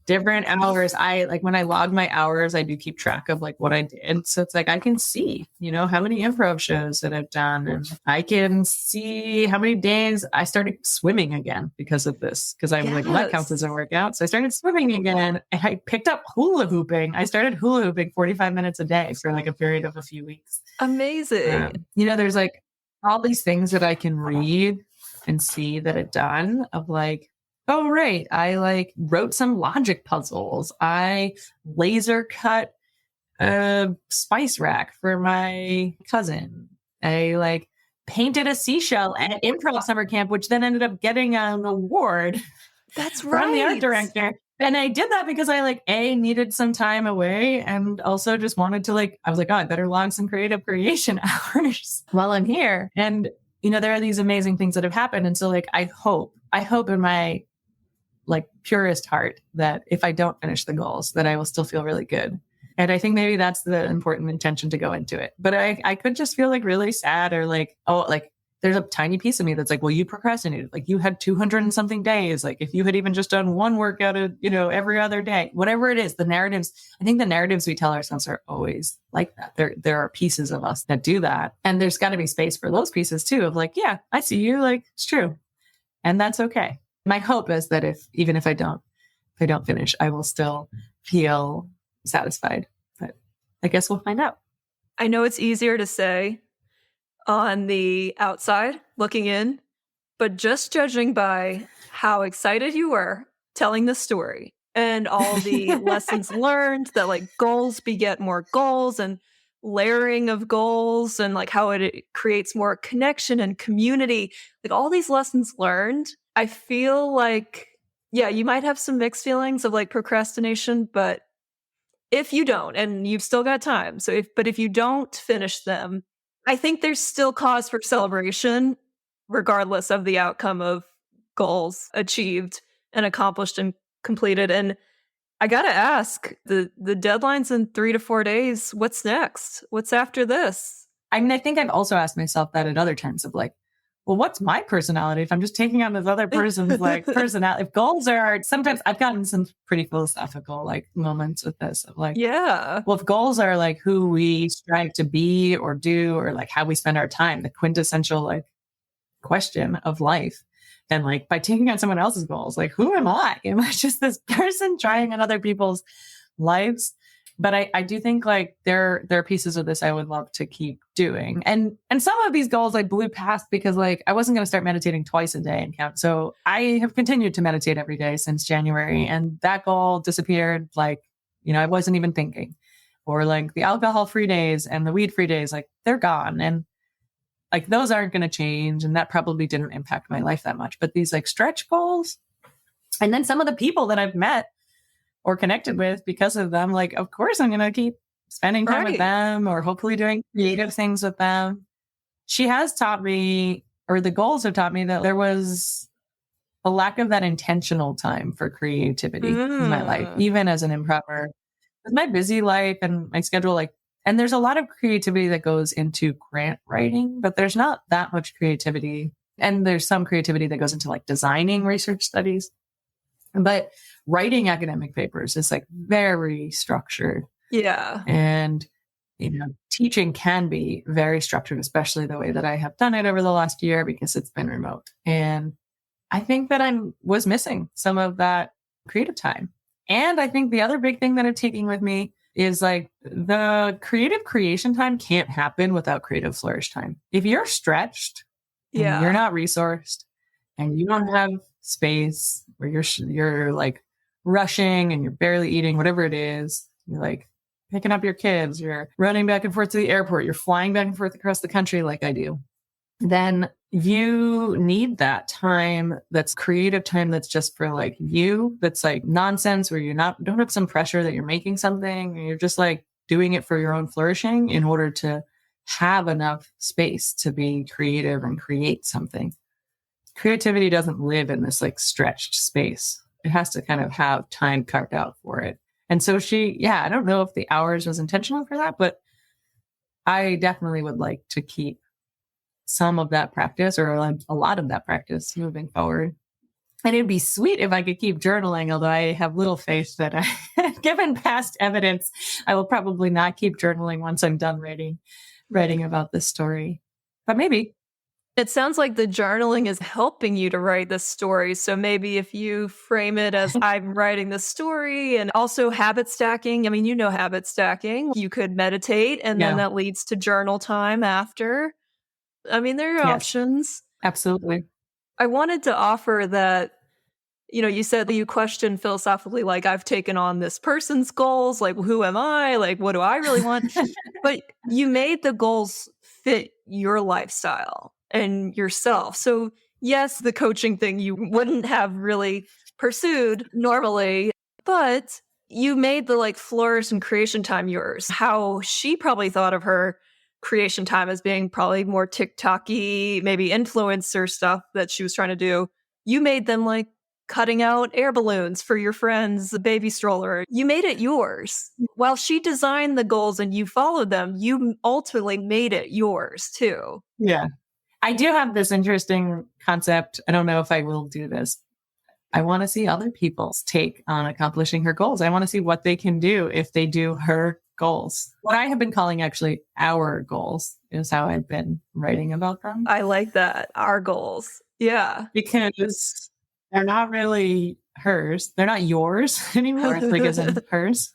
different hours. I like when I log my hours, I do keep track of like what I did. So it's like I can see, how many improv shows that I've done. And I can see how many days I started swimming again because of this. Because I'm like, well, that counts as a workout. So I started swimming again. And I picked up hula hooping. I started hula hooping 45 minutes a day for like a period of a few weeks. Amazing. There's like all these things that I can read and see that I've done of like, oh, right. I like wrote some logic puzzles. I laser cut a spice rack for my cousin. I like painted a seashell at improv summer camp, which then ended up getting an award. That's right. From the art director. And I did that because I like, needed some time away and also just wanted to I was like, oh, I better log some creative creation hours while I'm here. And, there are these amazing things that have happened. And so like, I hope in my like purest heart that if I don't finish the goals, that I will still feel really good. And I think maybe that's the important intention to go into it. But I could just feel like really sad or like, oh, like there's a tiny piece of me that's like, well, you procrastinated. Like you had 200 and something days. Like if you had even just done one workout, every other day, whatever it is, I think the narratives we tell ourselves are always like that. There are pieces of us that do that. And there's got to be space for those pieces too of like, yeah, I see you. Like it's true. And that's okay. My hope is that even if I don't finish, I will still feel satisfied. But I guess we'll find out. I know it's easier to say on the outside looking in, but just judging by how excited you were telling the story and all the lessons learned that like goals beget more goals and layering of goals and like how it creates more connection and community, like all these lessons learned. I feel like, yeah, you might have some mixed feelings of like procrastination, but if you don't, and you've still got time, but if you don't finish them, I think there's still cause for celebration, regardless of the outcome of goals achieved and accomplished and completed. And I gotta ask, the deadline's in 3 to 4 days. What's next? What's after this? I mean, I think I've also asked myself that at other times of like, well, what's my personality if I'm just taking on this other person's like personality? If goals are, sometimes I've gotten some pretty philosophical like moments with this of like, yeah, well, if goals are like who we strive to be or do, or like how we spend our time, the quintessential like question of life, then like by taking on someone else's goals, like who am I? Am I just this person trying on other people's lives? But I do think like there are pieces of this I would love to keep doing. And some of these goals I blew past because like I wasn't going to start meditating twice a day and count. So I have continued to meditate every day since January. And that goal disappeared. Like, I wasn't even thinking. Or like the alcohol-free days and the weed-free days, like they're gone. And like those aren't going to change. And that probably didn't impact my life that much. But these like stretch goals, and then some of the people that I've met or connected with because of them, like, of course, I'm going to keep spending time with them or hopefully doing creative things with them. She has taught me, or the goals have taught me that there was a lack of that intentional time for creativity in my life, even as an improver. With my busy life and my schedule, like, and there's a lot of creativity that goes into grant writing, but there's not that much creativity. And there's some creativity that goes into like designing research studies. But writing academic papers is like very structured. Yeah. And, teaching can be very structured, especially the way that I have done it over the last year because it's been remote. And I think that I was missing some of that creative time. And I think the other big thing that I'm taking with me is like the creative creation time can't happen without creative flourish time. If you're stretched, and you're not resourced, and you don't have space where you're like rushing and you're barely eating, whatever it is, you're like picking up your kids, you're running back and forth to the airport, you're flying back and forth across the country like I do, then you need that time that's creative time that's just for like you, that's like nonsense, where don't have some pressure that you're making something, and you're just like doing it for your own flourishing in order to have enough space to be creative and create something. Creativity doesn't live in this like stretched space. It has to kind of have time carved out for it. And so I don't know if the hours was intentional for that, but I definitely would like to keep some of that practice or a lot of that practice moving forward. And it'd be sweet if I could keep journaling, although I have little faith that given past evidence, I will probably not keep journaling once I'm done writing about this story. But maybe. It sounds like the journaling is helping you to write this story. So maybe if you frame it as I'm writing this story and also habit stacking. I mean, you know, habit stacking, you could meditate and then that leads to journal time after. I mean, there are options. Absolutely. I wanted to offer that, you know, you said that you question philosophically, like, I've taken on this person's goals. Like, who am I? Like, what do I really want? But you made the goals fit your lifestyle and yourself. So yes, the coaching thing you wouldn't have really pursued normally, but you made the like flourish and creation time yours. How she probably thought of her creation time as being probably more TikTok-y, maybe influencer stuff that she was trying to do. You made them like cutting out air balloons for your friend's baby stroller. You made it yours. While she designed the goals and you followed them, you ultimately made it yours too. Yeah. I do have this interesting concept. I don't know if I will do this. I want to see other people's take on accomplishing her goals. I want to see what they can do if they do her goals. What I have been calling actually our goals is how I've been writing about them. I like that. Our goals. Yeah. Because they're not really hers. They're not yours anymore. It's like as in hers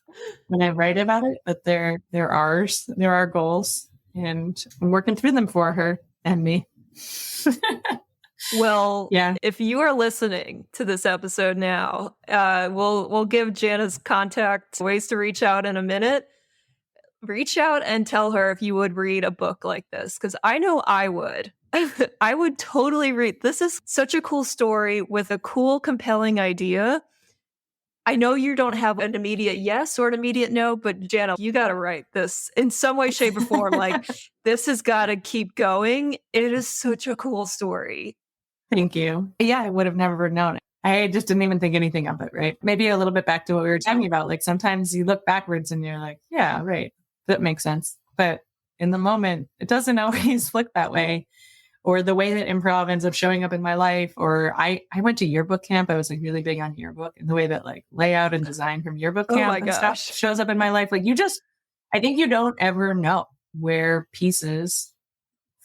when I write about it, but they're ours. They're our goals. And I'm working through them for her and me. Well, if you are listening to this episode now, we'll give Jana's contact ways to reach out in a minute. Reach out and tell her if you would read a book like this, because I know I would. I would totally read. This is such a cool story with a cool, compelling idea. I know you don't have an immediate yes or an immediate no, but Jana, you got to write this in some way, shape, or form. Like, this has got to keep going. It is such a cool story. Thank you. Yeah, I would have never known it. I just didn't even think anything of it, right? Maybe a little bit back to what we were talking about. Like, sometimes you look backwards and you're like, yeah, right. That makes sense. But in the moment, it doesn't always look that way. Or the way that improv ends up showing up in my life. Or I went to yearbook camp. I was like really big on yearbook, and the way that like layout and design from yearbook camp and stuff shows up in my life. Like I think you don't ever know where pieces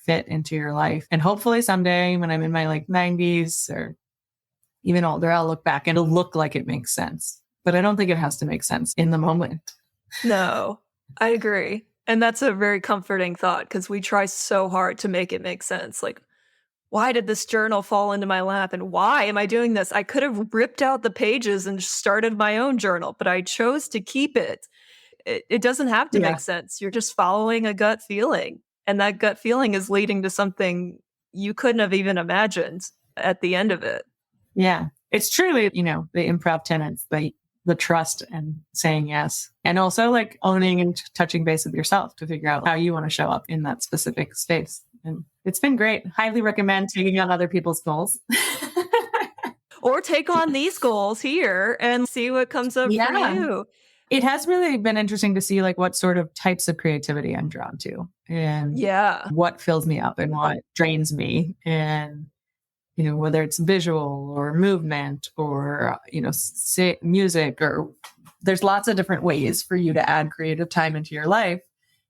fit into your life. And hopefully someday when I'm in my like 90s or even older, I'll look back and it'll look like it makes sense. But I don't think it has to make sense in the moment. No, I agree. And that's a very comforting thought, because we try so hard to make it make sense. Like, why did this journal fall into my lap? And why am I doing this? I could have ripped out the pages and started my own journal, but I chose to keep it. It doesn't have to make sense. You're just following a gut feeling. And that gut feeling is leading to something you couldn't have even imagined at the end of it. Yeah. It's truly, the improv tenets, the trust and saying yes. And also like owning and touching base with yourself to figure out how you want to show up in that specific space. And it's been great. Highly recommend taking on other people's goals. Or take on these goals here and see what comes up for you. It has really been interesting to see like what sort of types of creativity I'm drawn to and what fills me up and what drains me. And whether it's visual or movement or, music, or there's lots of different ways for you to add creative time into your life.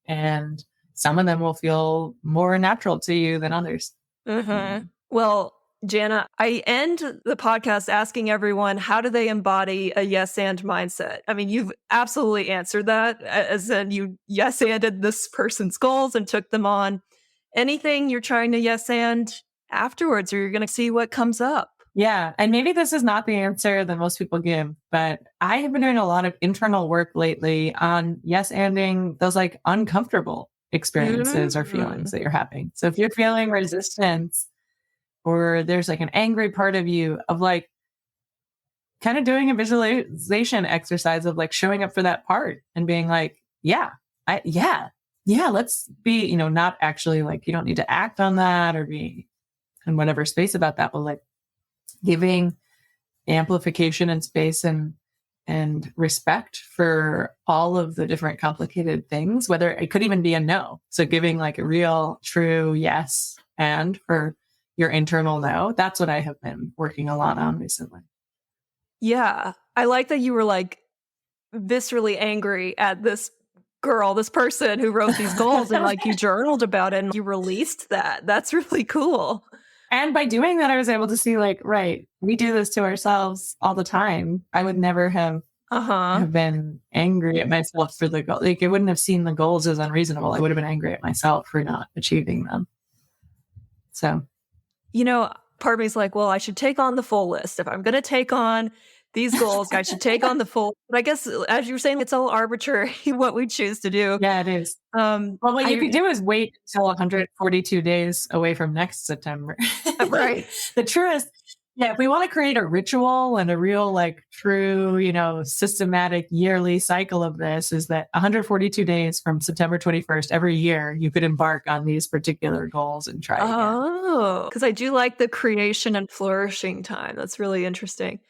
And some of them will feel more natural to you than others. Mm-hmm. Well, Jana, I end the podcast asking everyone, how do they embody a yes and mindset? I mean, you've absolutely answered that, as in you yes-anded this person's goals and took them on. Anything you're trying to yes and afterwards, or you're going to see what comes up. Yeah. And maybe this is not the answer that most people give, but I have been doing a lot of internal work lately on yes-anding those like uncomfortable experiences or feelings that you're having. So if you're feeling resistance or there's like an angry part of you, of like kind of doing a visualization exercise of like showing up for that part and being like, let's be, not actually like, you don't need to act on that or be in whatever space about that, but like giving amplification and space and and respect for all of the different complicated things, whether it could even be a no. So giving like a real, true yes and for your internal no. That's what I have been working a lot on recently. Yeah. I like that you were like viscerally angry at this girl, this person who wrote these goals and like you journaled about it and you released that. That's really cool. And by doing that, I was able to see like, right, we do this to ourselves all the time. I would never have been angry at myself for the goal. Like I wouldn't have seen the goals as unreasonable. I would have been angry at myself for not achieving them. So, part of me is like, well, I should take on the full list. If I'm going to take on these goals, I should take on the full. But I guess, as you were saying, it's all arbitrary what we choose to do. Yeah, it is. Well, what you could do is wait until 142 days away from next September. Right. The truest. Yeah, if we want to create a ritual and a real, like, true, systematic yearly cycle of this, is that 142 days from September 21st every year, you could embark on these particular goals and try again. Oh, because I do like the creation and flourishing time. That's really interesting.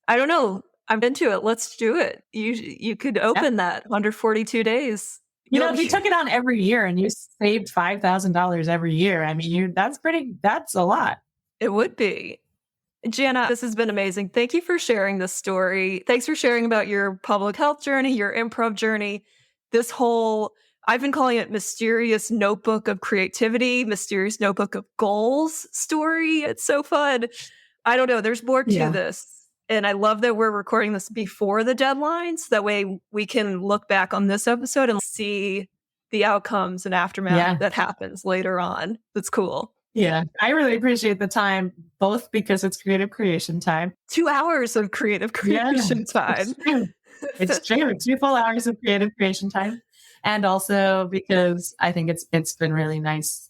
I don't know. I'm into it. Let's do it. You could open that 142 days. If you took it on every year and you saved $5,000 every year, I mean, that's a lot. It would be. Jana, this has been amazing. Thank you for sharing this story. Thanks for sharing about your public health journey, your improv journey, I've been calling it mysterious notebook of creativity, mysterious notebook of goals story. It's so fun. I don't know. There's more to this. And I love that we're recording this before the deadlines. That way we can look back on this episode and see the outcomes and aftermath that happens later on. That's cool. Yeah, I really appreciate the time, both because it's creative creation time. 2 hours of creative creation time. It's true. 2 full hours of creative creation time. And also because I think it's been really nice.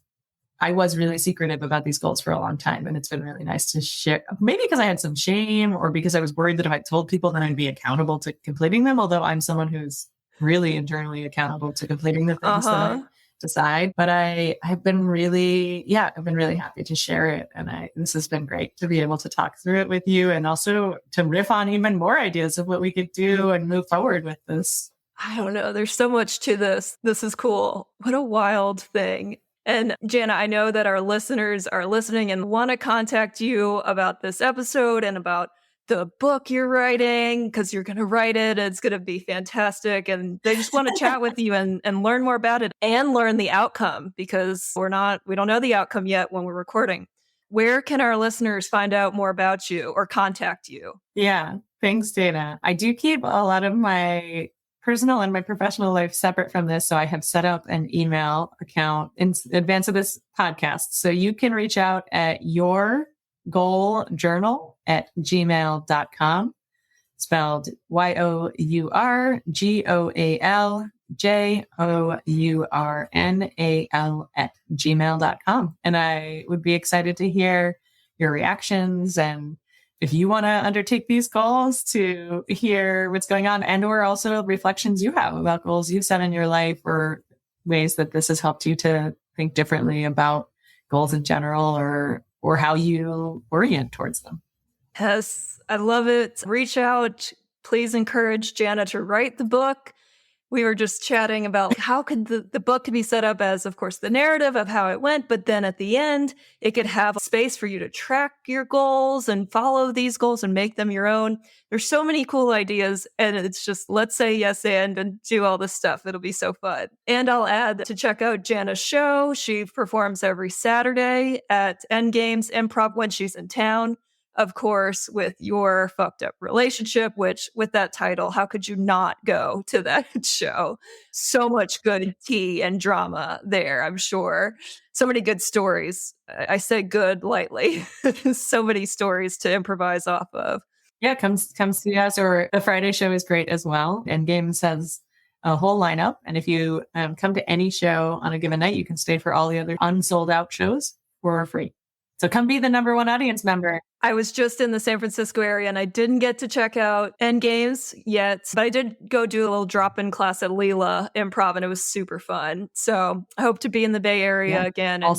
I was really secretive about these goals for a long time, and it's been really nice to share. Maybe because I had some shame, or because I was worried that if I told people, then I'd be accountable to completing them. Although I'm someone who's really internally accountable to completing the things that I decide. But I've been really happy to share it, and this has been great to be able to talk through it with you, and also to riff on even more ideas of what we could do and move forward with this. I don't know. There's so much to this. This is cool. What a wild thing. And Jana, I know that our listeners are listening and want to contact you about this episode and about the book you're writing, because you're going to write it. It's going to be fantastic. And they just want to chat with you and learn more about it and learn the outcome, because we don't know the outcome yet when we're recording. Where can our listeners find out more about you or contact you? Yeah, thanks, Dana. I do keep a lot of my personal and my professional life separate from this. So I have set up an email account in advance of this podcast. So you can reach out at yourgoaljournal@gmail.com, spelled yourgoaljournal@gmail.com. And I would be excited to hear your reactions, and if you want to undertake these goals, to hear what's going on, and or also reflections you have about goals you've set in your life, or ways that this has helped you to think differently about goals in general, or how you orient towards them. Yes, I love it. Reach out. Please encourage Jana to write the book. We were just chatting about how could the book could be set up as, of course, the narrative of how it went, but then at the end, it could have space for you to track your goals and follow these goals and make them your own. There's so many cool ideas, and it's just, let's say yes and do all this stuff. It'll be so fun. And I'll add to check out Jana's show. She performs every Saturday at Endgames Improv when she's in town. Of course, with Your Fucked Up Relationship, which with that title, how could you not go to that show? So much good tea and drama there, I'm sure. So many good stories. I say good lightly. So many stories to improvise off of. Yeah, come see us. Or the Friday show is great as well. Endgames has a whole lineup. And if you come to any show on a given night, you can stay for all the other unsold out shows for free. So come be the number one audience member. I was just in the San Francisco area and I didn't get to check out Endgames yet, but I did go do a little drop-in class at Leela Improv, and it was super fun. So I hope to be in the Bay Area again and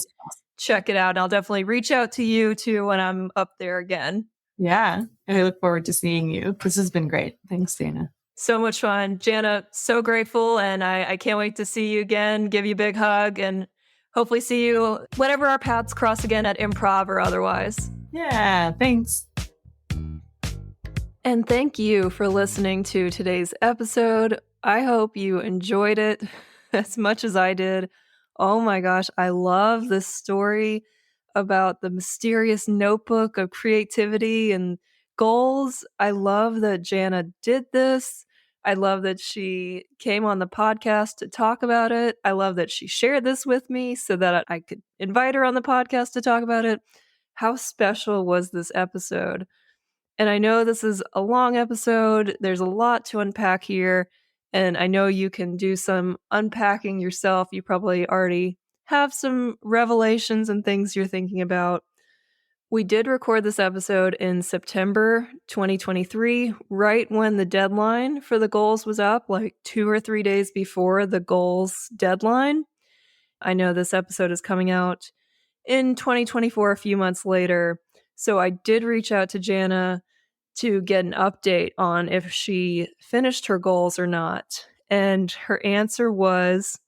check it out. And I'll definitely reach out to you too when I'm up there again. Yeah. I look forward to seeing you. This has been great. Thanks, Dana. So much fun. Jana, so grateful. And I can't wait to see you again, give you a big hug, and hopefully see you whenever our paths cross again at improv or otherwise. Yeah. Thanks. And thank you for listening to today's episode. I hope you enjoyed it as much as I did. Oh my gosh, I love this story about the mysterious notebook of creativity and goals. I love that Jana did this. I love that she came on the podcast to talk about it. I love that she shared this with me so that I could invite her on the podcast to talk about it. How special was this episode? And I know this is a long episode. There's a lot to unpack here. And I know you can do some unpacking yourself. You probably already have some revelations and things you're thinking about. We did record this episode in September 2023, right when the deadline for the goals was up, like 2 or 3 days before the goals deadline. I know this episode is coming out in 2024, a few months later. So I did reach out to Jana to get an update on if she finished her goals or not. And her answer was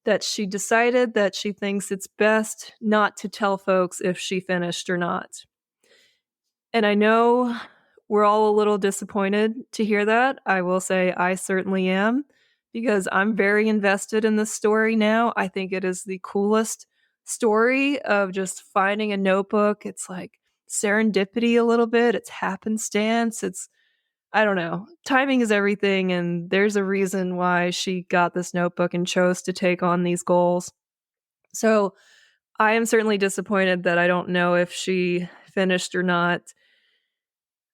that she decided that she thinks it's best not to tell folks if she finished or not. And I know we're all a little disappointed to hear that. I will say I certainly am, because I'm very invested in this story now. I think it is the coolest story of just finding a notebook. It's like serendipity a little bit. It's happenstance. I don't know. Timing is everything. And there's a reason why she got this notebook and chose to take on these goals. So I am certainly disappointed that I don't know if she finished or not.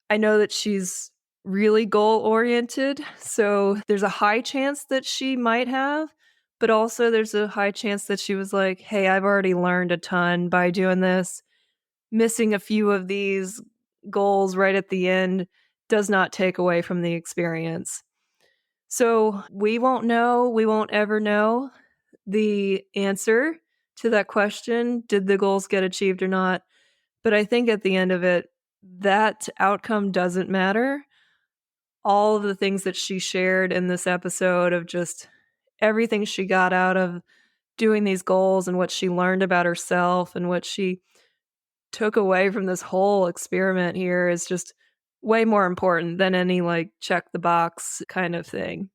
I know that she's really goal oriented, so there's a high chance that she might have, but also there's a high chance that she was like, hey, I've already learned a ton by doing this. Missing a few of these goals right at the end does not take away from the experience. So we won't know, we won't ever know the answer to that question. Did the goals get achieved or not? But I think at the end of it, that outcome doesn't matter. All of the things that she shared in this episode of just everything she got out of doing these goals and what she learned about herself and what she took away from this whole experiment here is just way more important than any like check the box kind of thing.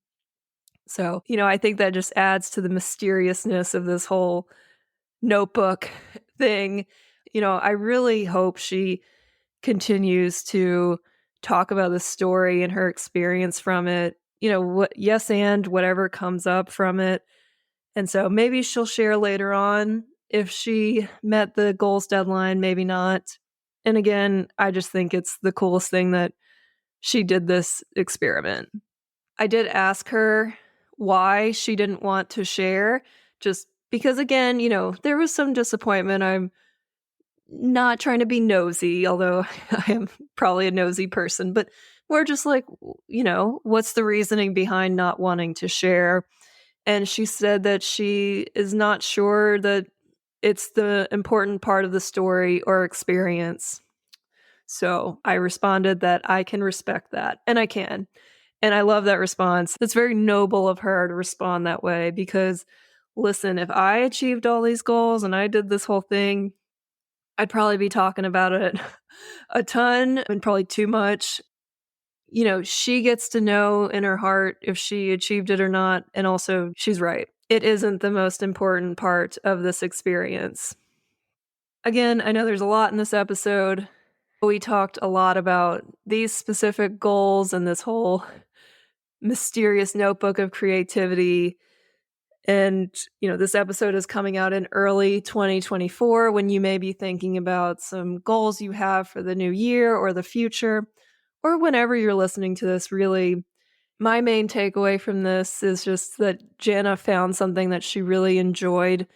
So, I think that just adds to the mysteriousness of this whole notebook thing. I really hope she continues to talk about the story and her experience from it, and whatever comes up from it. And so maybe she'll share later on if she met the goals deadline, maybe not. And again, I just think it's the coolest thing that she did this experiment. I did ask her why she didn't want to share, just because, again, there was some disappointment. I'm not trying to be nosy, although I am probably a nosy person, but we're just like, what's the reasoning behind not wanting to share? And she said that she is not sure that it's the important part of the story or experience. So I responded that I can respect that, and I can. And I love that response. It's very noble of her to respond that way because, listen, if I achieved all these goals and I did this whole thing, I'd probably be talking about it a ton and probably too much. She gets to know in her heart if she achieved it or not. And also, she's right. It isn't the most important part of this experience. Again, I know there's a lot in this episode. We talked a lot about these specific goals and this whole mysterious notebook of creativity. And, this episode is coming out in early 2024 when you may be thinking about some goals you have for the new year or the future, or whenever you're listening to this. Really, my main takeaway from this is just that Jana found something that she really enjoyed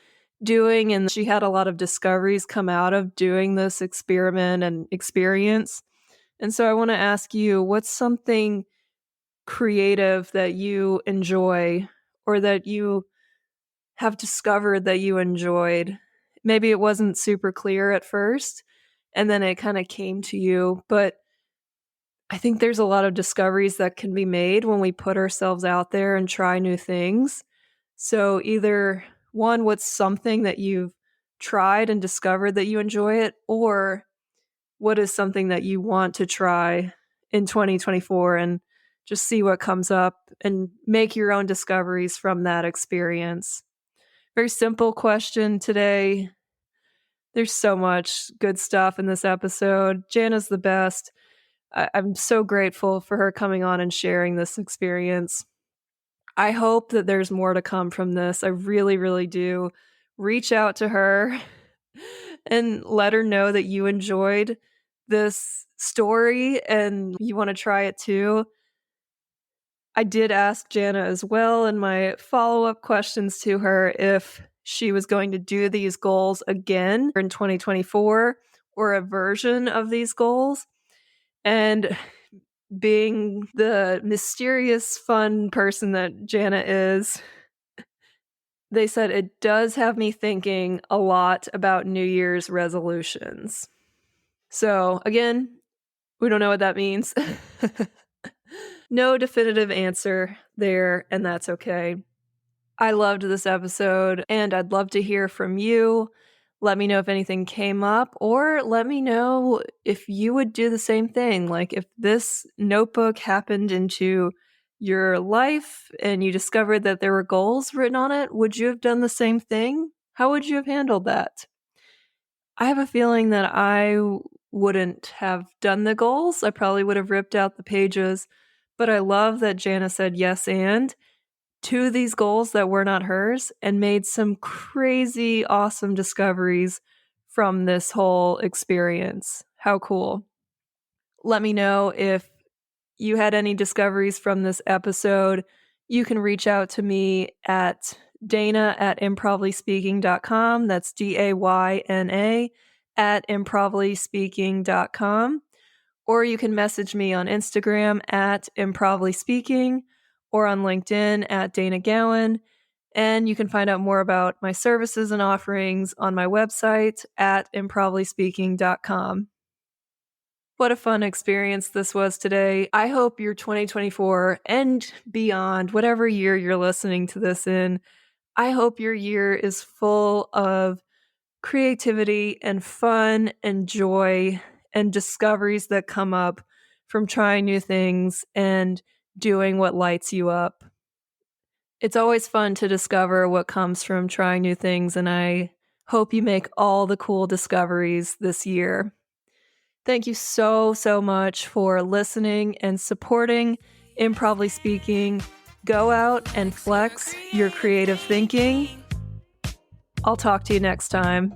doing, and she had a lot of discoveries come out of doing this experiment and experience. And so I want to ask you, what's something creative that you enjoy or that you have discovered that you enjoyed? Maybe it wasn't super clear at first, and then it kind of came to you. But I think there's a lot of discoveries that can be made when we put ourselves out there and try new things. So either one, what's something that you've tried and discovered that you enjoy it, or what is something that you want to try in 2024 and just see what comes up and make your own discoveries from that experience. Very simple question today. There's so much good stuff in this episode. Jana's the best. I'm so grateful for her coming on and sharing this experience. I hope that there's more to come from this. I really, really do. Reach out to her and let her know that you enjoyed this story and you want to try it too. I did ask Jana as well in my follow-up questions to her if she was going to do these goals again in 2024 or a version of these goals. And being the mysterious, fun person that Jana is, they said it does have me thinking a lot about New Year's resolutions. So again, we don't know what that means. No definitive answer there, and that's okay. I loved this episode, and I'd love to hear from you. Let me know if anything came up, or let me know if you would do the same thing. Like if this notebook happened into your life and you discovered that there were goals written on it, would you have done the same thing? How would you have handled that? I have a feeling that I wouldn't have done the goals. I probably would have ripped out the pages, but I love that Jana said yes and to these goals that were not hers and made some crazy awesome discoveries from this whole experience. How cool. Let me know if you had any discoveries from this episode. You can reach out to me at dana@improvileyspeaking.com. That's DAYNA @improvileyspeaking.com. Or you can message me on Instagram at improvileyspeaking or on LinkedIn at Dana Gowan. And you can find out more about my services and offerings on my website at improvileyspeaking.com. What a fun experience this was today. I hope your 2024 and beyond, whatever year you're listening to this in, I hope your year is full of creativity and fun and joy and discoveries that come up from trying new things and doing what lights you up. It's always fun to discover what comes from trying new things, and I hope you make all the cool discoveries this year. Thank you so, so much for listening and supporting Improvly Speaking. Go out and flex your creative thinking. I'll talk to you next time.